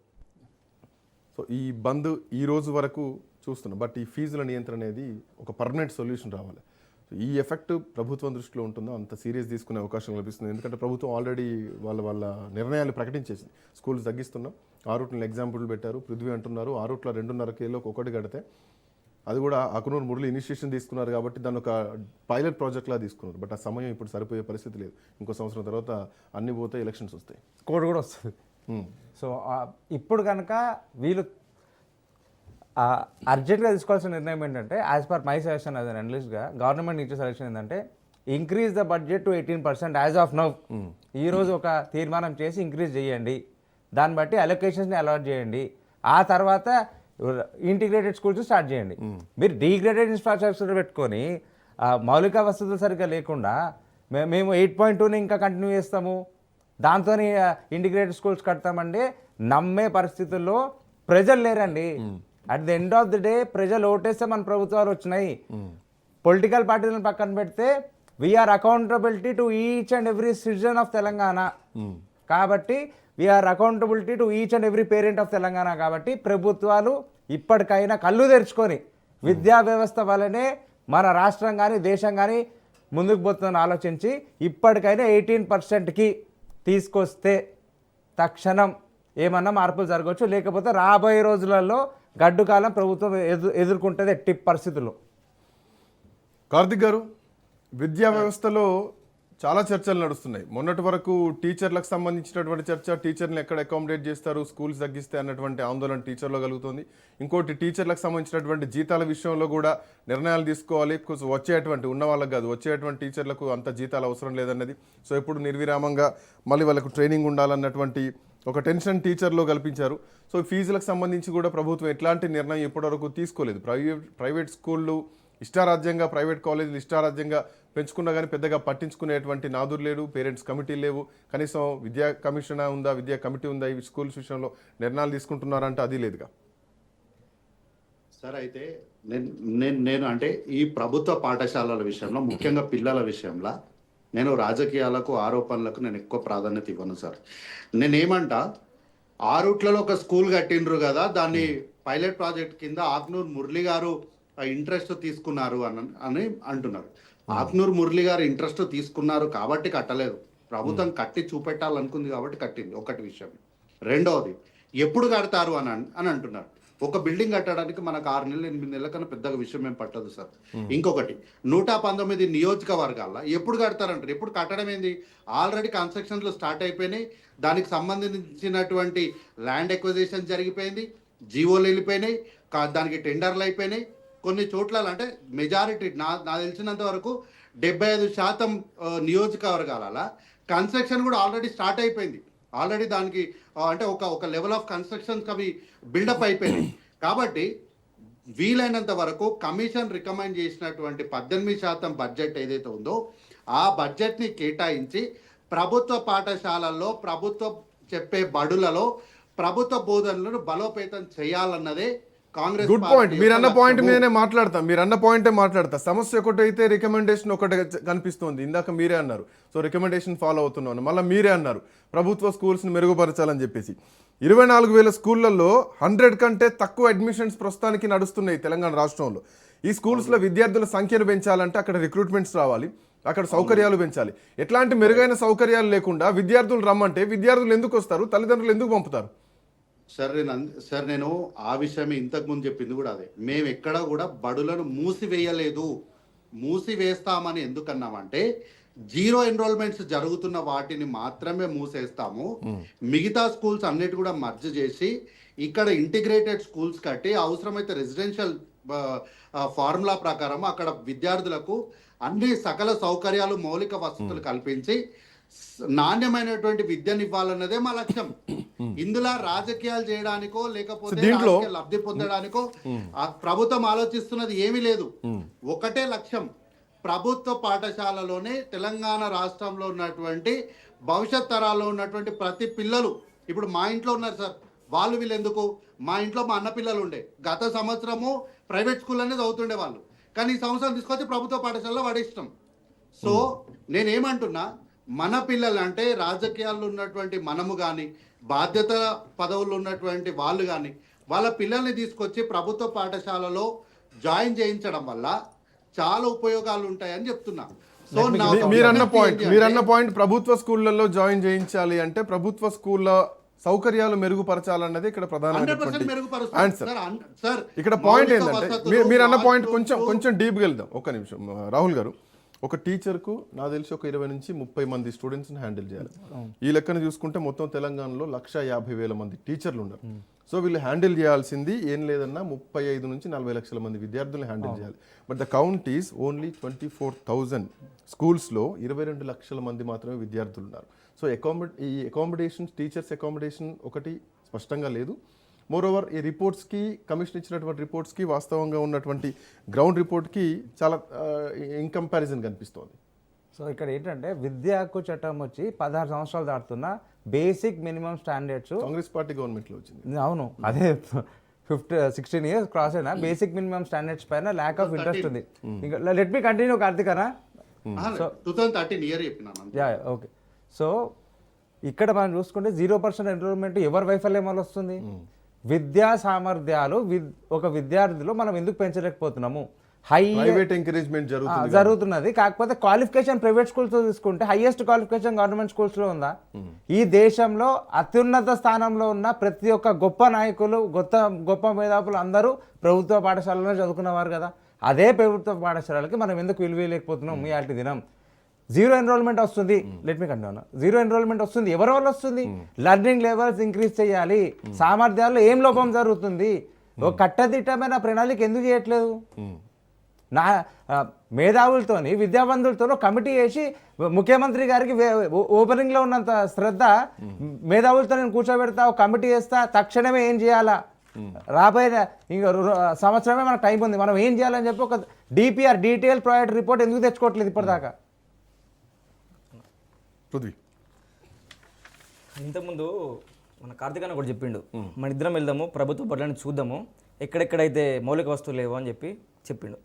సో ఈ బంద్ ఈ రోజు వరకు చూస్తున్నాం, బట్ ఈ ఫీజుల నియంత్రణ అనేది ఒక పర్మనెంట్ సొల్యూషన్ రావాలి. సో ఈ ఎఫెక్ట్ ప్రభుత్వం దృష్టిలో ఉంటుందో అంత సీరియస్ తీసుకునే అవకాశం లభిస్తుంది. ఎందుకంటే ప్రభుత్వం ఆల్రెడీ వాళ్ళ నిర్ణయాలు ప్రకటించేసింది. స్కూల్స్ తగ్గిస్తున్నాం, 6 రూట్లను ఎగ్జాంపుల్ పెట్టారు. పృథ్వీ అంటున్నారు 6 రూట్ల 2.5Kలోకి ఒకటి కడితే, అది కూడా ఆకునూరు మురళి ఇనిషియేషన్ తీసుకున్నారు కాబట్టి దాన్ని ఒక పైలట్ ప్రాజెక్ట్లా తీసుకున్నారు. బట్ ఆ సమయం ఇప్పుడు సరిపోయే పరిస్థితి లేదు. ఇంకో సంవత్సరం తర్వాత అన్ని పోతే ఎలక్షన్స్ వస్తాయి, కోడ్ కూడా వస్తుంది. సో ఇప్పుడు కనుక వీళ్ళు అర్జెంట్గా తీసుకోవాల్సిన నిర్ణయం ఏంటంటే, as per my suggestion as an అనలిస్ట్గా గవర్నమెంట్ ఇచ్చే సజెషన్ ఏంటంటే, increase the budget to 18% as of now. ఈరోజు ఒక తీర్మానం చేసి ఇంక్రీజ్ చేయండి, దాన్ని బట్టి అలొకేషన్స్ని అలాట్ చేయండి, ఆ తర్వాత ఇంటిగ్రేటెడ్ స్కూల్స్ స్టార్ట్ చేయండి. మీరు డీగ్రేడెడ్ ఇన్ఫ్రాస్ట్రక్చర్ పెట్టుకొని మౌలిక వసతులు సరిగ్గా లేకుండా మేము 8.2ని ఇంకా కంటిన్యూ చేస్తాము, దాంతో ఇంటిగ్రేటెడ్ స్కూల్స్ కడతామంటే నమ్మే పరిస్థితుల్లో ప్రజలు లేరండి. At the end of the day ప్రజలు ఓటేస్తే మన ప్రభుత్వాలు వచ్చినాయి. పొలిటికల్ పార్టీలను పక్కన పెడితే we are accountability to each and every citizen of Telangana. కాబట్టి we are accountability to each and every parent of Telangana. కాబట్టి ప్రభుత్వాలు ఇప్పటికైనా కళ్ళు తెరుచుకొని విద్యా వ్యవస్థ వల్లనే మన రాష్ట్రం కానీ దేశం కానీ ముందుకు పోతుందని ఆలోచించి ఇప్పటికైనా 18%కి తీసుకొస్తే తక్షణం ఏమన్నా మార్పులు జరగవచ్చు. లేకపోతే రాబోయే రోజులలో గడ్డు కాలం ప్రభుత్వం ఎదుర్కొంటుంది ఎట్టి పరిస్థితుల్లో. కార్తిక్ గారు, విద్యా వ్యవస్థలో చాలా చర్చలు నడుస్తున్నాయి. మొన్నటి వరకు టీచర్లకు సంబంధించినటువంటి చర్చ, టీచర్ని ఎక్కడ అకామిడేట్ చేస్తారు, స్కూల్స్ తగ్గిస్తే అన్నటువంటి ఆందోళన టీచర్లో కలుగుతుంది. ఇంకోటి టీచర్లకు సంబంధించినటువంటి జీతాల విషయంలో కూడా నిర్ణయాలు తీసుకోవాలి. వచ్చేటువంటి ఉన్న వాళ్ళకి కాదు, వచ్చేటువంటి టీచర్లకు అంత జీతాలు అవసరం లేదన్నది. సో ఎప్పుడు నిర్విరామంగా మళ్ళీ వాళ్ళకు ట్రైనింగ్ ఉండాలన్నటువంటి ఒక టెన్షన్ టీచర్లో కల్పించారు. సో ఫీజులకు సంబంధించి కూడా ప్రభుత్వం ఎట్లాంటి నిర్ణయం ఇప్పటివరకు తీసుకోలేదు. ప్రైవేట్ స్కూళ్ళు ఇష్టారాజ్యంగా, ప్రైవేట్ కాలేజీలు ఇష్టారాజ్యంగా పెంచుకున్నా కానీ పెద్దగా పట్టించుకునేటువంటి నాదురు లేడు, పేరెంట్స్ కమిటీ లేవు, కనీసం విద్యా కమిషన్ ఉందా, విద్యా కమిటీ ఉందా, ఈ స్కూల్స్ విషయంలో నిర్ణయాలు తీసుకుంటున్నారంటే అది లేదుగా. సార్ అయితే నేను అంటే ఈ ప్రభుత్వ పాఠశాలల విషయంలో ముఖ్యంగా పిల్లల విషయంలో నేను రాజకీయాలకు ఆరోపణలకు నేను ఎక్కువ ప్రాధాన్యత ఇవ్వను సార్. నేనేమంటా, ఆ రూట్లలో ఒక స్కూల్ కట్టిండ్రు కదా, దాన్ని పైలట్ ప్రాజెక్ట్ కింద ఆక్నూర్ మురళి గారు ఇంట్రెస్ట్ తీసుకున్నారు అని అంటున్నారు. ఆక్నూర్ మురళి గారు ఇంట్రెస్ట్ తీసుకున్నారు కాబట్టి కట్టలేదు, ప్రభుత్వం కట్టి చూపెట్టాలనుకుంది కాబట్టి కట్టింది. ఒకటి విషయం. రెండవది, ఎప్పుడు కడతారు అని అంటున్నారు. ఒక బిల్డింగ్ కట్టడానికి మనకు 6 నెలలు 8 నెలల కన్నా పెద్దగా విషయం ఏం పట్టదు సార్. ఇంకొకటి, 119 నియోజకవర్గాల్లో ఎప్పుడు కడతారంటారు. ఎప్పుడు కట్టడం ఏంది, ఆల్రెడీ కన్స్ట్రక్షన్లు స్టార్ట్ అయిపోయినాయి, దానికి సంబంధించినటువంటి ల్యాండ్ ఎక్విజిషన్ జరిగిపోయింది, జీవోలు వెళ్ళిపోయినాయి, దానికి టెండర్లు అయిపోయినాయి. కొన్ని చోట్ల అంటే మెజారిటీ నాకు తెలిసినంత వరకు 75% నియోజకవర్గాల కన్స్ట్రక్షన్ కూడా ఆల్రెడీ స్టార్ట్ అయిపోయింది. ఆల్రెడీ దానికి అంటే ఒక లెవెల్ ఆఫ్ కన్స్ట్రక్షన్స్ అవి బిల్డప్ అయిపోయినాయి. కాబట్టి వీలైనంత వరకు కమిషన్ రికమెండ్ చేసినటువంటి 18% బడ్జెట్ ఏదైతే ఉందో ఆ బడ్జెట్ని కేటాయించి ప్రభుత్వ పాఠశాలల్లో, ప్రభుత్వం చెప్పే బడులలో ప్రభుత్వ బోధనలను బలోపేతం చేయాలన్నదే కాంగ్రెస్. Good point. మీరు అన్న పాయింట్ మీదనే మాట్లాడతాం. మీరు అన్న పాయింటే మాట్లాడతా. సమస్య ఒకటైతే రికమెండేషన్ ఒకటి కనిపిస్తోంది. ఇందాక మీరే అన్నారు, సో రికమెండేషన్ ఫాలో అవుతున్నాను. మళ్ళీ మీరే అన్నారు ప్రభుత్వ స్కూల్స్ని మెరుగుపరచాలని చెప్పేసి. 24,000 స్కూళ్ళల్లో 100 కంటే తక్కువ అడ్మిషన్స్ ప్రస్తుతానికి నడుస్తున్నాయి తెలంగాణ రాష్ట్రంలో. ఈ స్కూల్స్లో విద్యార్థుల సంఖ్యను పెంచాలంటే అక్కడ రిక్రూట్మెంట్స్ రావాలి, అక్కడ సౌకర్యాలు పెంచాలి. ఎట్లాంటి మెరుగైన సౌకర్యాలు లేకుండా విద్యార్థులు రమ్మంటే విద్యార్థులు ఎందుకు వస్తారు, తల్లిదండ్రులు ఎందుకు పంపుతారు? సార్ నేను ఆ విషయమే ఇంతకు ముందు చెప్పింది కూడా అదే. మేము ఎక్కడ కూడా బడులను మూసివేయలేదు. మూసివేస్తామని ఎందుకన్నామంటే, 0 ఎన్రోల్మెంట్స్ జరుగుతున్న వాటిని మాత్రమే మూసేస్తాము, మిగతా స్కూల్స్ అన్నిటి కూడా మర్జ్ చేసి ఇక్కడ ఇంటిగ్రేటెడ్ స్కూల్స్ కట్టి అవసరమైతే రెసిడెన్షియల్ ఫార్ములా ప్రకారం అక్కడ విద్యార్థులకు అన్ని సకల సౌకర్యాలు, మౌలిక వసతులు కల్పించి నాణ్యమైనటువంటి విద్యనివ్వాలన్నదే మా లక్ష్యం. ఇందులో రాజకీయాలు చేయడానికో లేకపోతే లబ్ధి పొందడానికో ప్రభుత్వం ఆలోచిస్తున్నది ఏమీ లేదు. ఒకటే లక్ష్యం, ప్రభుత్వ పాఠశాలలోనే తెలంగాణ రాష్ట్రంలో ఉన్నటువంటి భవిష్యత్ తరాల్లో ఉన్నటువంటి ప్రతి పిల్లలు, ఇప్పుడు మా ఇంట్లో ఉన్నారు సార్, వాళ్ళు వీళ్ళు ఎందుకు, మా ఇంట్లో మా అన్న పిల్లలు ఉండే, గత సంవత్సరము ప్రైవేట్ స్కూల్లోనే చదువుతుండే వాళ్ళు, కానీ ఈ సంవత్సరం తీసుకొచ్చి ప్రభుత్వ పాఠశాలలో పడేస్తాం. సో నేనేమంటున్నా, మన పిల్లలు అంటే రాజకీయాల్లో ఉన్నటువంటి మనము కానీ, బాధ్యత పదవుల్లో ఉన్నటువంటి వాళ్ళు కానీ, వాళ్ళ పిల్లల్ని తీసుకొచ్చి ప్రభుత్వ పాఠశాలలో జాయిన్ చేయించడం వల్ల చాలా ఉపయోగాలు ఉంటాయని చెప్తున్నా. సో మీరన్న పాయింట్ ప్రభుత్వ స్కూళ్ళల్లో జాయిన్ చేయించాలి అంటే ప్రభుత్వ స్కూళ్ళ సౌకర్యాలు మెరుగుపరచాలన్నది ఇక్కడ ప్రధానమైనటువంటి ఆన్సర్. ఇక్కడ పాయింట్ ఏంటంటే, మీరు అన్న పాయింట్ కొంచెం డీప్గా వెళ్దాం. ఒక్క నిమిషం రాహుల్ గారు. ఒక టీచర్కు నాకు తెలిసి ఒక 20 నుంచి 30 మంది స్టూడెంట్స్ని హ్యాండిల్ చేయాలి. ఈ లెక్కను చూసుకుంటే మొత్తం తెలంగాణలో 150,000 మంది టీచర్లు ఉన్నారు. సో వీళ్ళు హ్యాండిల్ చేయాల్సింది ఏం లేదన్నా 35 నుంచి 40 లక్షల మంది విద్యార్థులను హ్యాండిల్ చేయాలి. But the count is only 24,000 స్కూల్స్లో 22 లక్షల మంది మాత్రమే విద్యార్థులు ఉన్నారు. సో ఈ అకామిడేషన్స్, టీచర్స్ అకామిడేషన్ ఒకటి స్పష్టంగా లేదు. మోరోవర్ ఈ రిపోర్ట్స్కి, కమిషన్ ఇచ్చినటువంటి రిపోర్ట్స్కి, వాస్తవంగా ఉన్నటువంటి గ్రౌండ్ రిపోర్ట్కి చాలా ఇన్కంపారిజన్ కనిపిస్తోంది. సో ఇక్కడ ఏంటంటే, విద్యా హక్కు చట్టం వచ్చి 16 సంవత్సరాలు దాటుతున్న basic minimum standards Congress party గవర్నమెంట్లో వచ్చింది. అవును, అదే 16 ఇయర్స్ క్రాస్ అయినా బేసిక్ మినిమం స్టాండర్డ్స్ పైన ల్యాక్ ఆఫ్ ఇంట్రెస్ట్ ఉంది. ఇంకా లెట్ మీ కంటిన్యూ కార్తికనా. సో 2013 ఇయర్ చెప్పినాను. ఓకే. సో ఇక్కడ మనం చూసుకుంటే 0% ఎన్రోల్మెంట్ ఎవరి వైఫల్యం వల్ల వస్తుంది? విద్యా సామర్థ్యాలు ఒక విద్యార్థిలో మనం ఎందుకు పెంచలేకపోతున్నాము? ప్రైవేట్ ఎంకరేజ్మెంట్ జరుగుతున్నది. కాకపోతే క్వాలిఫికేషన్ ప్రైవేట్ స్కూల్స్ తీసుకుంటే హైయెస్ట్ క్వాలిఫికేషన్ గవర్నమెంట్ స్కూల్స్లో ఉందా? ఈ దేశంలో అత్యున్నత స్థానంలో ఉన్న ప్రతి ఒక్క గొప్ప నాయకులు, గొప్ప మేధావులు అందరూ ప్రభుత్వ పాఠశాలలో చదువుకున్నవారు కదా. అదే ప్రభుత్వ పాఠశాలకి మనం ఎందుకు విలువలేకపోతున్నాం? మీ ఆటి దినం 0 ఎన్రోల్మెంట్ వస్తుంది. Let me continue. 0 ఎన్రోల్మెంట్ వస్తుంది, ఎవరి వల్ల వస్తుంది? లెర్నింగ్ లెవెల్స్ ఇంక్రీజ్ చేయాలి. సామర్థ్యాల్లో ఏం లోపం జరుగుతుంది? ఒక కట్టదిట్టమైన ప్రణాళిక ఎందుకు చేయట్లేదు? నా మేధావులతోని, విద్యావంతులతో కమిటీ వేసి ముఖ్యమంత్రి గారికి ఓపెనింగ్లో ఉన్నంత శ్రద్ధ మేధావులతో నేను కూర్చోబెడతా, ఒక కమిటీ వేస్తా, తక్షణమే ఏం చేయాలా రాబోయే ఇంకా సంవత్సరమే మనకు టైం ఉంది, మనం ఏం చేయాలని చెప్పి ఒక డిపిఆర్ డీటెయిల్ ప్రాజెక్ట్ రిపోర్ట్ ఎందుకు తెచ్చుకోవట్లేదు ఇప్పటిదాకా? పృథ్వీ, ఇంతకుముందు మన కార్తీక్ అన్న కూడా చెప్పిండు, మన ఇద్దరం వెళ్దాము ప్రభుత్వ బడులను చూద్దాము ఎక్కడెక్కడైతే మౌలిక వస్తువులు లేవో అని చెప్పిండు.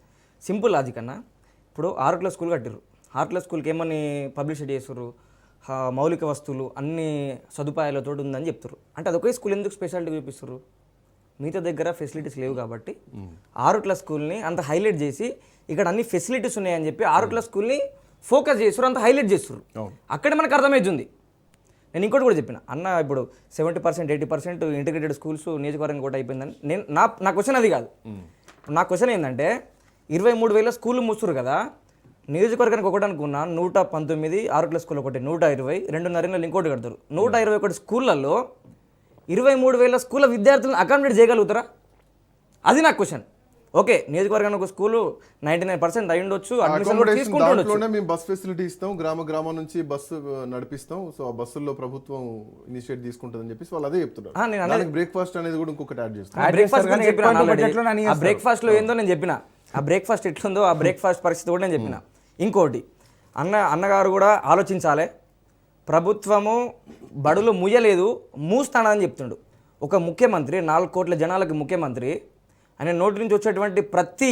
సింపుల్ లాజిక్ అన్న. ఇప్పుడు 6 క్లాస్ స్కూల్ కట్టిర్రు, 6 క్లాస్ స్కూల్కి ఏమని పబ్లిసిటీ చేస్తుర్రు, మౌలిక వస్తువులు అన్ని సదుపాయాలతో ఉందని చెప్తారు. అంటే అదొకే స్కూల్ ఎందుకు స్పెషాలిటీ చూపిస్తారు? మిగతా దగ్గర ఫెసిలిటీస్ లేవు కాబట్టి 6 క్లాస్ స్కూల్ని అంత హైలైట్ చేసి ఇక్కడ అన్ని ఫెసిలిటీస్ ఉన్నాయని చెప్పి 6 క్లాస్ స్కూల్ని ఫోకస్ చేస్తారు, అంత హైలైట్ చేస్తారు. అక్కడే మనకు అర్థమవుతుంది. నేను ఇంకోటి కూడా చెప్పిన అన్న, ఇప్పుడు 70% 80% ఇంటిగ్రేటెడ్ స్కూల్స్ నియోజకవర్గం కూడా అయిపోయిందని. నా క్వశ్చన్ అది కాదు. నా క్వశ్చన్ ఏంటంటే 23,000 స్కూళ్ళు మూస్తారు కదా, నియోజకవర్గానికి ఒకటి అనుకున్నా 119, 6 క్లాస్ స్కూల్ ఒకటి 120, 2.5 ఇంకోటి కడతారు. 121 స్కూళ్ళల్లో 23,000 స్కూళ్ళ విద్యార్థులను అకామిడేట్ చేయగలుగుతారా? అది నా క్వశ్చన్. ఓకే, నియోజకవర్గానికి ఒక స్కూలు 99% అయి ఉండొచ్చు, అడ్మిషన్ కూడా తీసుకుంటుండొచ్చు. దాంట్లోనే మేము బస్ ఫెసిలిటీ ఇస్తాం, గ్రామం నుంచి బస్సు నడిపిస్తాం, సో ఆ బస్సుల్లో ప్రభుత్వం ఇనిషియేట్ తీసుకుంటుందని చెప్పేసి వాళ్ళు అదే చెప్తున్నారు. బ్రేక్ఫాస్ట్ అనేది కూడా ఇంకొకటి యాడ్ చేస్తాం. ఆ బ్రేక్ఫాస్ట్ లో ఏందో నేను చెప్పిన, ఆ బ్రేక్ఫాస్ట్ ఎట్లుందో ఆ బ్రేక్ఫాస్ట్ పరిస్థితి కూడా నేను చెప్పిన. ఇంకోటి అన్నగారు కూడా ఆలోచించాలి. ప్రభుత్వము బడులు ముయ్యలేదు, మూస్తానని చెప్తుండు. ఒక ముఖ్యమంత్రి 4 కోట్ల జనాలకు ముఖ్యమంత్రి, ఆయన నోటి నుంచి వచ్చేటువంటి ప్రతి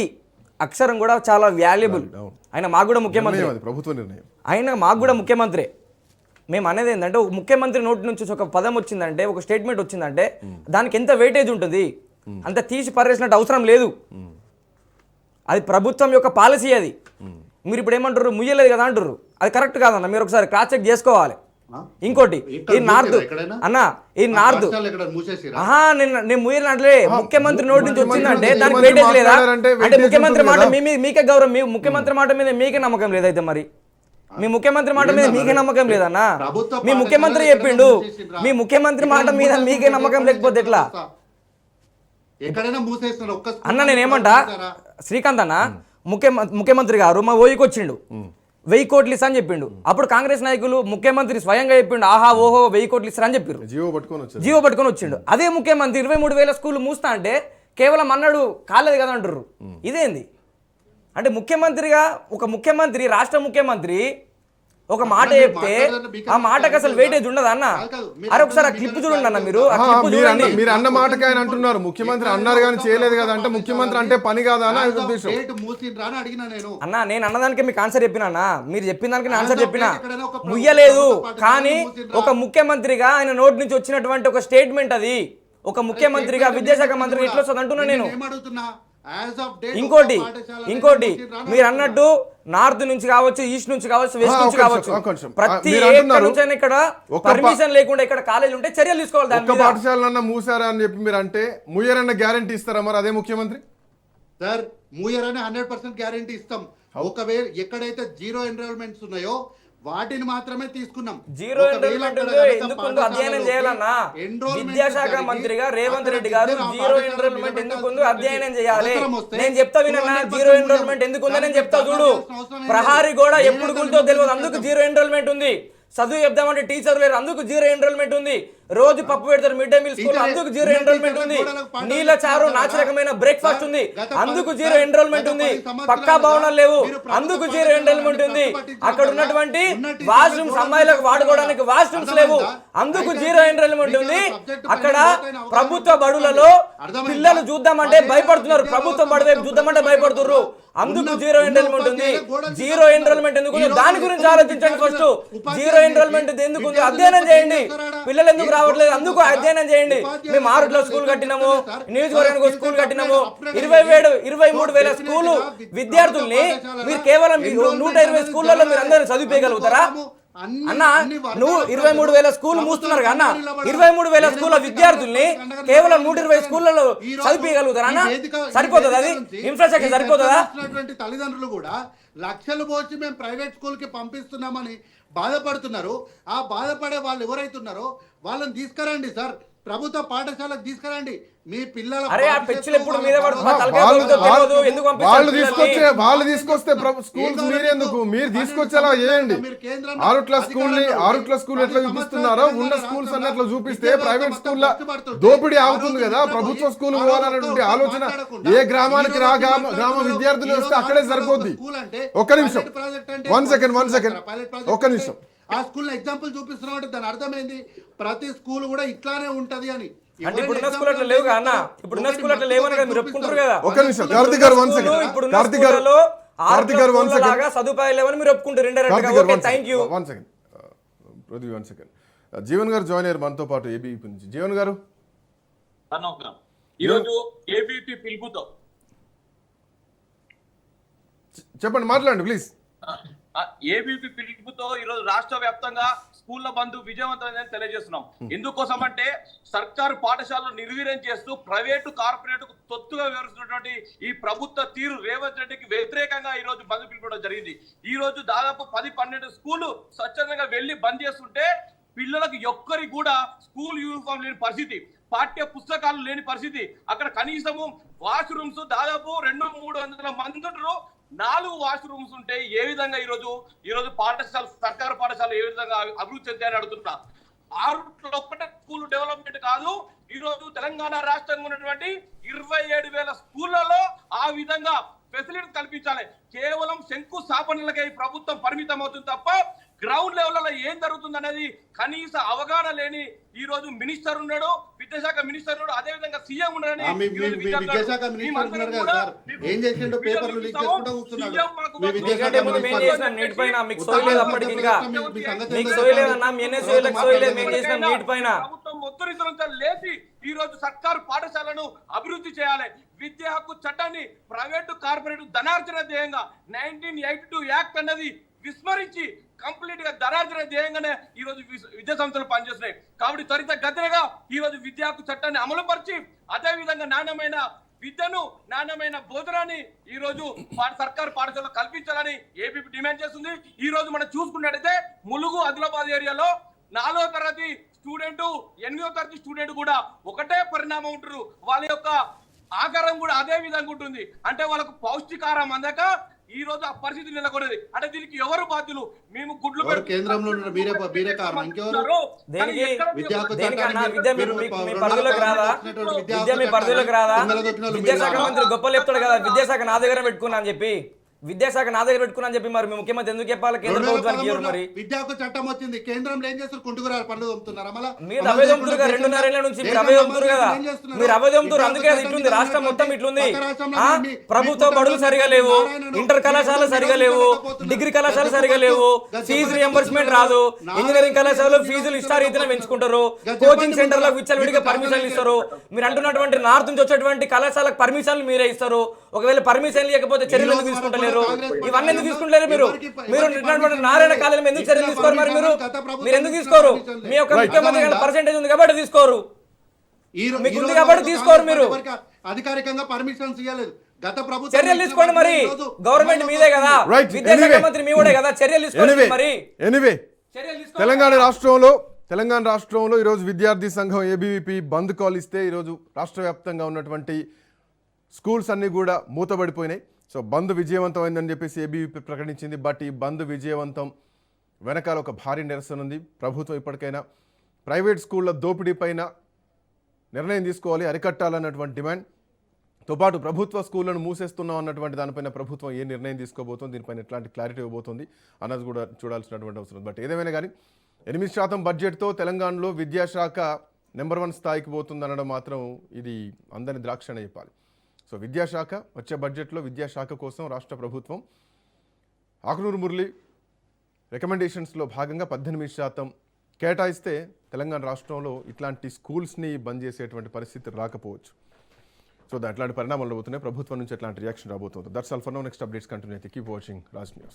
అక్షరం కూడా చాలా వాల్యుబుల్. ఆయన మాకు కూడా ముఖ్యమంత్రి, ప్రభుత్వ నిర్ణయం, ఆయన మాకు కూడా ముఖ్యమంత్రి. మేము అనేది ఏంటంటే ముఖ్యమంత్రి నోటి నుంచి ఒక పదం వచ్చిందంటే, ఒక స్టేట్మెంట్ వచ్చిందంటే దానికి ఎంత వెయిటేజ్ ఉంటుంది, అంత తీసి పారేసినట్టు అవసరం లేదు. అది ప్రభుత్వం యొక్క పాలసీ. అది మీరు ఇప్పుడు ఏమంటారు, ముయ్యలేదు కదా అంటారు, అది కరెక్ట్ కాదన్న. మీరు ఒకసారి క్రాస్ చెక్ చేసుకోవాలి. ఇంకోటి ఈ నార్త్ అన్న, ఈ నార్త్ నేను ముయ్యనట్లే ముఖ్యమంత్రి నోటి నుంచి వచ్చిందంటే దానికి వెయిటేజ్ లేదా? అంటే ముఖ్యమంత్రి మాట మీకే గౌరవం, మీ ముఖ్యమంత్రి మాట మీద మీకే నమ్మకం లేదైతే మరి మీ ముఖ్యమంత్రి మాట మీద మీకే నమ్మకం లేదన్నా? మీ ముఖ్యమంత్రి చెప్పిండు, మీ ముఖ్యమంత్రి మాట మీద మీకే నమ్మకం లేకపోతే ఎట్లా అన్న? నేనేమంటా శ్రీకాంత్ అన్న, ముఖ్యమంత్రి గారు మా ఓయికి వచ్చిండు, 1000 కోట్లు ఇస్తా అని చెప్పిండు. అప్పుడు కాంగ్రెస్ నాయకులు ముఖ్యమంత్రి స్వయంగా చెప్పిండు, ఆహా ఓహో 1000 కోట్లు ఇస్తా అని చెప్పారు, జీవో పట్టుకొని వచ్చిండు. అదే ముఖ్యమంత్రి 23,000 స్కూళ్ళు మూస్తా అంటే కేవలం అన్నాడు, కాలేదు కదా అంటారు. ఇదేంది అంటే? ముఖ్యమంత్రిగా ఒక ముఖ్యమంత్రి, రాష్ట్ర ముఖ్యమంత్రి ఒక మాట చెప్తే ఆ మాటకు అసలు వెయిటేజ్ ఉండదు అన్న. అరే ఒకసారి ఆ క్లిప్ చూడండి అన్న, మీరు మీరు అన్న మాటకి ఆయన అంటున్నారు ముఖ్యమంత్రి అన్నారు కానీ చేయలేదు కదా అంటే ముఖ్యమంత్రి అంటే పని కాదా అన్న? అన్న నేను అన్నదానికి మీకు ఆన్సర్ చెప్పినా అన్న, మీరు చెప్పిన దానికి నేను ఆన్సర్ చెప్పినా. ముయ్యలేదు కానీ ఒక ముఖ్యమంత్రిగా ఆయన నోటి నుంచి వచ్చినటువంటి ఒక స్టేట్మెంట్ అది. ఒక ముఖ్యమంత్రిగా విద్యాశాఖ మంత్రి ఎట్లా వస్తుంది అంటున్నా నేను. ఇంకోటి మీరు అన్నట్టు నార్త్ నుంచి కావచ్చు, ఈస్ట్ నుంచి కావచ్చు, వెస్ట్ నుంచి కావచ్చు, ప్రతి నుంచి ఇక్కడ పర్మిషన్ లేకుండా ఇక్కడ కాలేజీ ఉంటే చర్యలు తీసుకోవాలి. పాఠశాలన్న మూసారా అని చెప్పి మీరు అంటే ముయ్యరన్న గ్యారంటీ ఇస్తారా మరి అదే ముఖ్యమంత్రి? సార్ మూయరని 100% గ్యారంటీ ఇస్తాం. ఒకవేళ ఎక్కడైతే 0 ఎన్రోల్మెంట్స్ ఉన్నాయో వాటిని మాత్రమే తీసుకున్నాం. 0 ఎన్రోల్మెంట్ ఎందుకు అధ్యయనం చేయాలన్నా? విద్యాశాఖ మంత్రిగా రేవంత్ రెడ్డి గారు 0 ఎన్రోల్మెంట్ ఎందుకు అధ్యయనం చేయాలి? నేను చెప్తా వినన్నా, 0 ఎన్రోల్మెంట్ ఎందుకు నేను చెప్తా చూడు. ప్రహారీ కూడా ఎప్పుడు గుంటో తెలియదు, అందుకు 0 ఎన్రోల్మెంట్ ఉంది. చదువు చెప్దామంటే టీచర్ లేరు, అందుకు 0 ఎన్రోల్మెంట్ ఉంది. రోజు పప్పు పెడతారు మిడ్ డే మీల్ స్కూల్, అందుకు 0 ఎన్రోల్మెంట్ ఉంది. నీళ్ళ చారు నాచరకమైన బ్రేక్ఫాస్ట్ ఉంది, అందుకు 0 ఎన్రోల్మెంట్ ఉంది. పక్కా భవనాలు లేవు, అందుకు 0 ఎన్రోల్మెంట్ ఉంది. అక్కడ ఉన్నటువంటి వాష్రూమ్స్ అమ్మాయిలకు వాడుకోవడానికి వాష్రూమ్స్ లేవు, అందుకు 0 ఎన్రోల్మెంట్ ఉంది. అక్కడ ప్రభుత్వ బడులలో పిల్లలు చూద్దామంటే భయపడుతున్నారు, ప్రభుత్వ బడి వైపు చూద్దామంటే భయపడుతున్నారు, అందుకు 0 ఎన్రోల్మెంట్ ఉంది. 0 ఎన్రోల్మెంట్ ఎందుకు దాని గురించి ఆలోచించండి. ఫస్ట్ 0 ఎన్రోల్మెంట్ ఎందుకు అధ్యయనం చేయండి. పిల్లలు ఎందుకు రావట్లేదు అందుకు అధ్యయనం చేయండి. మేము 6 స్కూల్ కట్టినాము, నియోజకవర్గానికి స్కూల్ కట్టినాము, 23,000 స్కూలు విద్యార్థుల్ని మీరు కేవలం 120 స్కూళ్ళలో మీరు అందరూ చదివిపోయగలుగుతారా అన్న? నువ్వు 23,000 స్కూల్ మూస్తున్నారు అన్న, 23,000 స్కూళ్ళ విద్యార్థుల్ని కేవలం 120 స్కూళ్ళలో చదివిపోయగలుగుతారా అన్న? సరిపోతుంది? అది ఇన్ఫ్రాస్ట్రక్చర్ సరిపోతుందా? తల్లిదండ్రులు కూడా లక్షలు పోసి మేము ప్రైవేట్ స్కూల్ కి పంపిస్తున్నామని బాధపడుతున్నారు. ఆ బాధపడే వాళ్ళు ఎవరైతున్నారో వాళ్ళని తీసుకురండి సార్, ప్రభుత్వ పాఠశాలకు తీసుకురండి. మీ పిల్లల అరే ఆ భవిష్యత్తు పెచ్చులు ఎప్పుడు వాళ్ళ మీద పడుతుంది? భవిష్యత్తు తలకాయ వాళ్ళు పగులుతో తెలియదు, ఎందుకు పంపిస్తారు పిల్లల్ని? వాళ్ళు తీసుకొస్తే స్కూల్స్ మీరెందుకు మీరు తీసుకొచ్చేలా చేయండి. ఆరుట్ల స్కూల్ ఎట్లా చూపిస్తున్నారో ఉన్న స్కూల్స్ అన్ని అట్లా చూపిస్తే ప్రైవేట్ స్కూల్లో దోపిడీ ఆగుతుంది కదా. ప్రభుత్వ స్కూల్ పోవాలనేటువంటి ఆలోచన ఏ గ్రామానికి గ్రామ విద్యార్థులు వస్తే అక్కడే సరిపోద్ది. ఒక్క నిమిషం, వన్ సెకండ్ ఒక్క నిమిషం. ఆ స్కూల్ ఎగ్జాంపుల్ చూపిస్తున్నాం అంటే దాని అర్థమైంది ప్రతి స్కూల్ కూడా ఇట్లానే ఉంటది అని. అంటే ఇప్పుడున్న స్కూల్ అట్లా లేవు అన్న, ఇప్పుడున్న స్కూల్ అట్లా లేవని కదా మీరు ఒప్పుకుంటారు కదా. ఒక్క నిమిషం కార్తిక్ గారు, వన్ సెకండ్. కార్తిక్ గారు వన్ సెకండ్. సదుపాయాలు లేవని మీరు ఒప్పుకుంటారు ఇండైరెక్ట్ గా. Okay, thank you. One second Prithvi, one second. Jeevan గారు జాయిన్ అయ్యారు మనతో పాటు ఏబీపీ నుంచి. జీవన్ గారు, ఈరోజు ఏబీపీ పిలుపుతో చెప్పండి, మాట్లాడండి ప్లీజ్. ఏబీపీ పిలుపుతో ఈరోజు రాష్ట్ర వ్యాప్తంగా స్కూళ్ల బంద్ విజయవంతమైందని తెలియజేస్తున్నాం. ఎందుకోసం అంటే సర్కారు పాఠశాలను నిర్వీర్యం చేస్తూ ప్రైవేటు కార్పొరేట్ తొత్తుగా వివరిస్తున్నటువంటి ఈ ప్రభుత్వ తీరు రేవంత్ రెడ్డికి వ్యతిరేకంగా ఈ రోజు బంద్ పిలుపుకోవడం జరిగింది. ఈ రోజు దాదాపు 10-12 స్కూళ్లు స్వచ్ఛందంగా వెళ్లి బంద్ చేస్తుంటే పిల్లలకు ఒక్కరికి కూడా స్కూల్ యూనిఫామ్ లేని పరిస్థితి, పాఠ్య పుస్తకాలు లేని పరిస్థితి, అక్కడ కనీసము వాష్రూమ్స్ దాదాపు 200-300 మంది ఉంటారు, 4 వాష్రూమ్స్ ఉంటే ఏ విధంగా ఈ రోజు పాఠశాల సర్కారు పాఠశాల ఏ విధంగా అభివృద్ధి చెందాయని అడుగుతున్నా. 6 ఒక్కటే స్కూల్ డెవలప్మెంట్ కాదు, ఈ రోజు తెలంగాణ రాష్ట్రంగా ఉన్నటువంటి 27,000 స్కూళ్లలో ఆ విధంగా ఫెసిలిటీ కల్పించాలి. కేవలం శంకుస్థాపనలకే ఈ ప్రభుత్వం పరిమితం అవుతుంది తప్ప గ్రౌండ్ లెవెల్లో ఏం జరుగుతుంది అనేది కనీస అవగాహన లేని ఈ రోజు మినిస్టర్ ఉన్నాడు, విద్యాశాఖ మినిస్టర్ ఉన్నాడు, అదే విధంగా సీఎం ఉన్నాడని లేచి ఈ రోజు సర్కారు పాఠశాలను అభివృద్ధి చేయాలి. విద్యా హక్కు చట్టాన్ని ప్రైవేటు కార్పొరేట్ ధనార్జన ధ్యేయంగా 1982 యాక్ట్ అన్నది విస్మరించి కంప్లీట్ గా ధనార్జన ధ్యేయంగానే ఈ రోజు విద్యా సంస్థలు పనిచేస్తున్నాయి. కాబట్టి త్వరిత గతిగా ఈ రోజు విద్యా హక్కు చట్టాన్ని అమలు పరిచి అదే విధంగా నాణ్యమైన విద్యను నాణ్యమైన భోజనాన్ని ఈ రోజు సర్కారు పాఠశాలలో కల్పించాలని ఏపీపీ డిమాండ్ చేస్తుంది. ఈ రోజు మనం చూసుకున్నట్టయితే ములుగు ఆదిలాబాద్ ఏరియాలో 4వ తరగతి స్టూడెంట్ 8వ తరగతి స్టూడెంట్ కూడా ఒకటే పరిణామం ఉంటారు. వాళ్ళ యొక్క ఆకారం కూడా అదే విధంగా ఉంటుంది. అంటే వాళ్ళకు పౌష్టికారం అందక ఈ రోజు ఆ పరిస్థితి నెలకొన్నది. అంటే దీనికి ఎవరు బాధ్యులు? మేము గుడ్లు కేంద్రంలో విద్యాశాఖ మంత్రి గొప్పలు చెప్తాడు కదా, విద్యాశాఖ నా దగ్గర పెట్టుకున్నా అని చెప్పి, విద్యాశాఖ నా దగ్గర పెట్టుకున్నా అని చెప్పి మరి ముఖ్యమంత్రి ఎందుకు చెప్పాలి? కేంద్ర ప్రభుత్వానికి మరి విద్యాకు చట్టం వచ్చింది, కేంద్రంలో ఏం చేస్తారు? కుంటుకురారు పనులు తోముతున్నారా? మీరు అవే తోముతురు కదా, 2.5 ఏళ్ల నుంచి మీరు అవే తోముతురు కదా, మీరు అవే తోముతురు. అందుకే అది ఇట్లుంది, రాష్ట్రం మొత్తం ఇట్లుంది. ప్రభుత్వ బడులు సరిగా లేవు, ఇంటర్ కళాశాలలు సరిగా లేవు, డిగ్రీ కళాశాలలు సరిగా లేవు, ఫీజు రియంబర్స్మెంట్ రాదు, ఇంజనీరింగ్ కళాశాలలో ఫీజులు ఇష్టారీతిన పెంచుకుంటారు, కోచింగ్ సెంటర్లకు విచ్చలవిడిగా పర్మిషన్లు ఇస్తారు. మీరు అంటున్నటువంటి నార్త్ నుంచి వచ్చేటువంటి కళాశాలకు పర్మిషన్లు మీరే ఇస్తారు. ఒకవేళ పర్మిషన్ లేకపోతే చర్యలు ఎందుకు తీసుకుంటలేరు? ఇవన్నీ ఎందుకు తీసుకుంటలేరు? మీరు నారాయణ కాలేజీ ఎందుకు చర్యలు తీసుకోరు? మరి మీరు ఎందుకు తీసుకోరు? మీ యొక్క ముఖ్యమంత్రి పర్సెంటేజ్ ఉంది కాబట్టి తీసుకోరు, మీకు ఉంది కాబట్టి తీసుకోరు. మీరు అధికారికంగా పర్మిషన్స్ ఇవ్వలేదు. గత ప్రభుత్వం చర్యలు తీసుకోండి. మరి గవర్నమెంట్ మీదే కదా, విద్యాశాఖ మంత్రి మీదే కదా, చర్యలు తీసుకోండి. మరి ఎనీవే తెలంగాణ రాష్ట్రంలో ఈరోజు విద్యార్థి సంఘం ఏబీవీపీ బంద్ కాల్ ఇస్తే ఈరోజు రాష్ట్ర వ్యాప్తంగా ఉన్నటువంటి స్కూల్స్ అన్నీ కూడా మూతబడిపోయినాయి. సో బంద్ విజయవంతమైందని చెప్పేసి ఏబీవీపీ ప్రకటించింది. బట్ ఈ బంద్ విజయవంతం వెనకాల ఒక భారీ నిరసన ఉంది. ప్రభుత్వం ఇప్పటికైనా ప్రైవేట్ స్కూళ్ళ దోపిడీ పైన నిర్ణయం తీసుకోవాలి, అరికట్టాలన్నటువంటి డిమాండ్తో పాటు ప్రభుత్వ స్కూళ్లను మూసేస్తున్నాం అన్నటువంటి దానిపైన ప్రభుత్వం ఏ నిర్ణయం తీసుకోబోతుంది, దీనిపైన ఎట్లాంటి క్లారిటీ ఇవ్వబోతుంది అన్నది కూడా చూడాల్సినటువంటి అవసరం. బట్ ఏదేమైనా కానీ 8% బడ్జెట్తో తెలంగాణలో విద్యాశాఖ నెంబర్ 1 స్థాయికి పోతుందనడం మాత్రం ఇది అందరి ద్రాక్ష అని చెప్పాలి. సో విద్యాశాఖ వచ్చే బడ్జెట్లో విద్యాశాఖ కోసం రాష్ట్ర ప్రభుత్వం ఆకునూరు మురళి రికమెండేషన్స్లో భాగంగా 18% కేటాయిస్తే తెలంగాణ రాష్ట్రంలో ఇట్లాంటి స్కూల్స్ని బంద్ చేసేటువంటి పరిస్థితి రాకపోవచ్చు. సో అట్లాంటి పరిణామాలు రాబోతున్నాయి. ప్రభుత్వం నుంచి ఎట్లాంటి రియాక్షన్ రాబోతుంది. That's all for now. Next updates continue. Keep watching Raj news.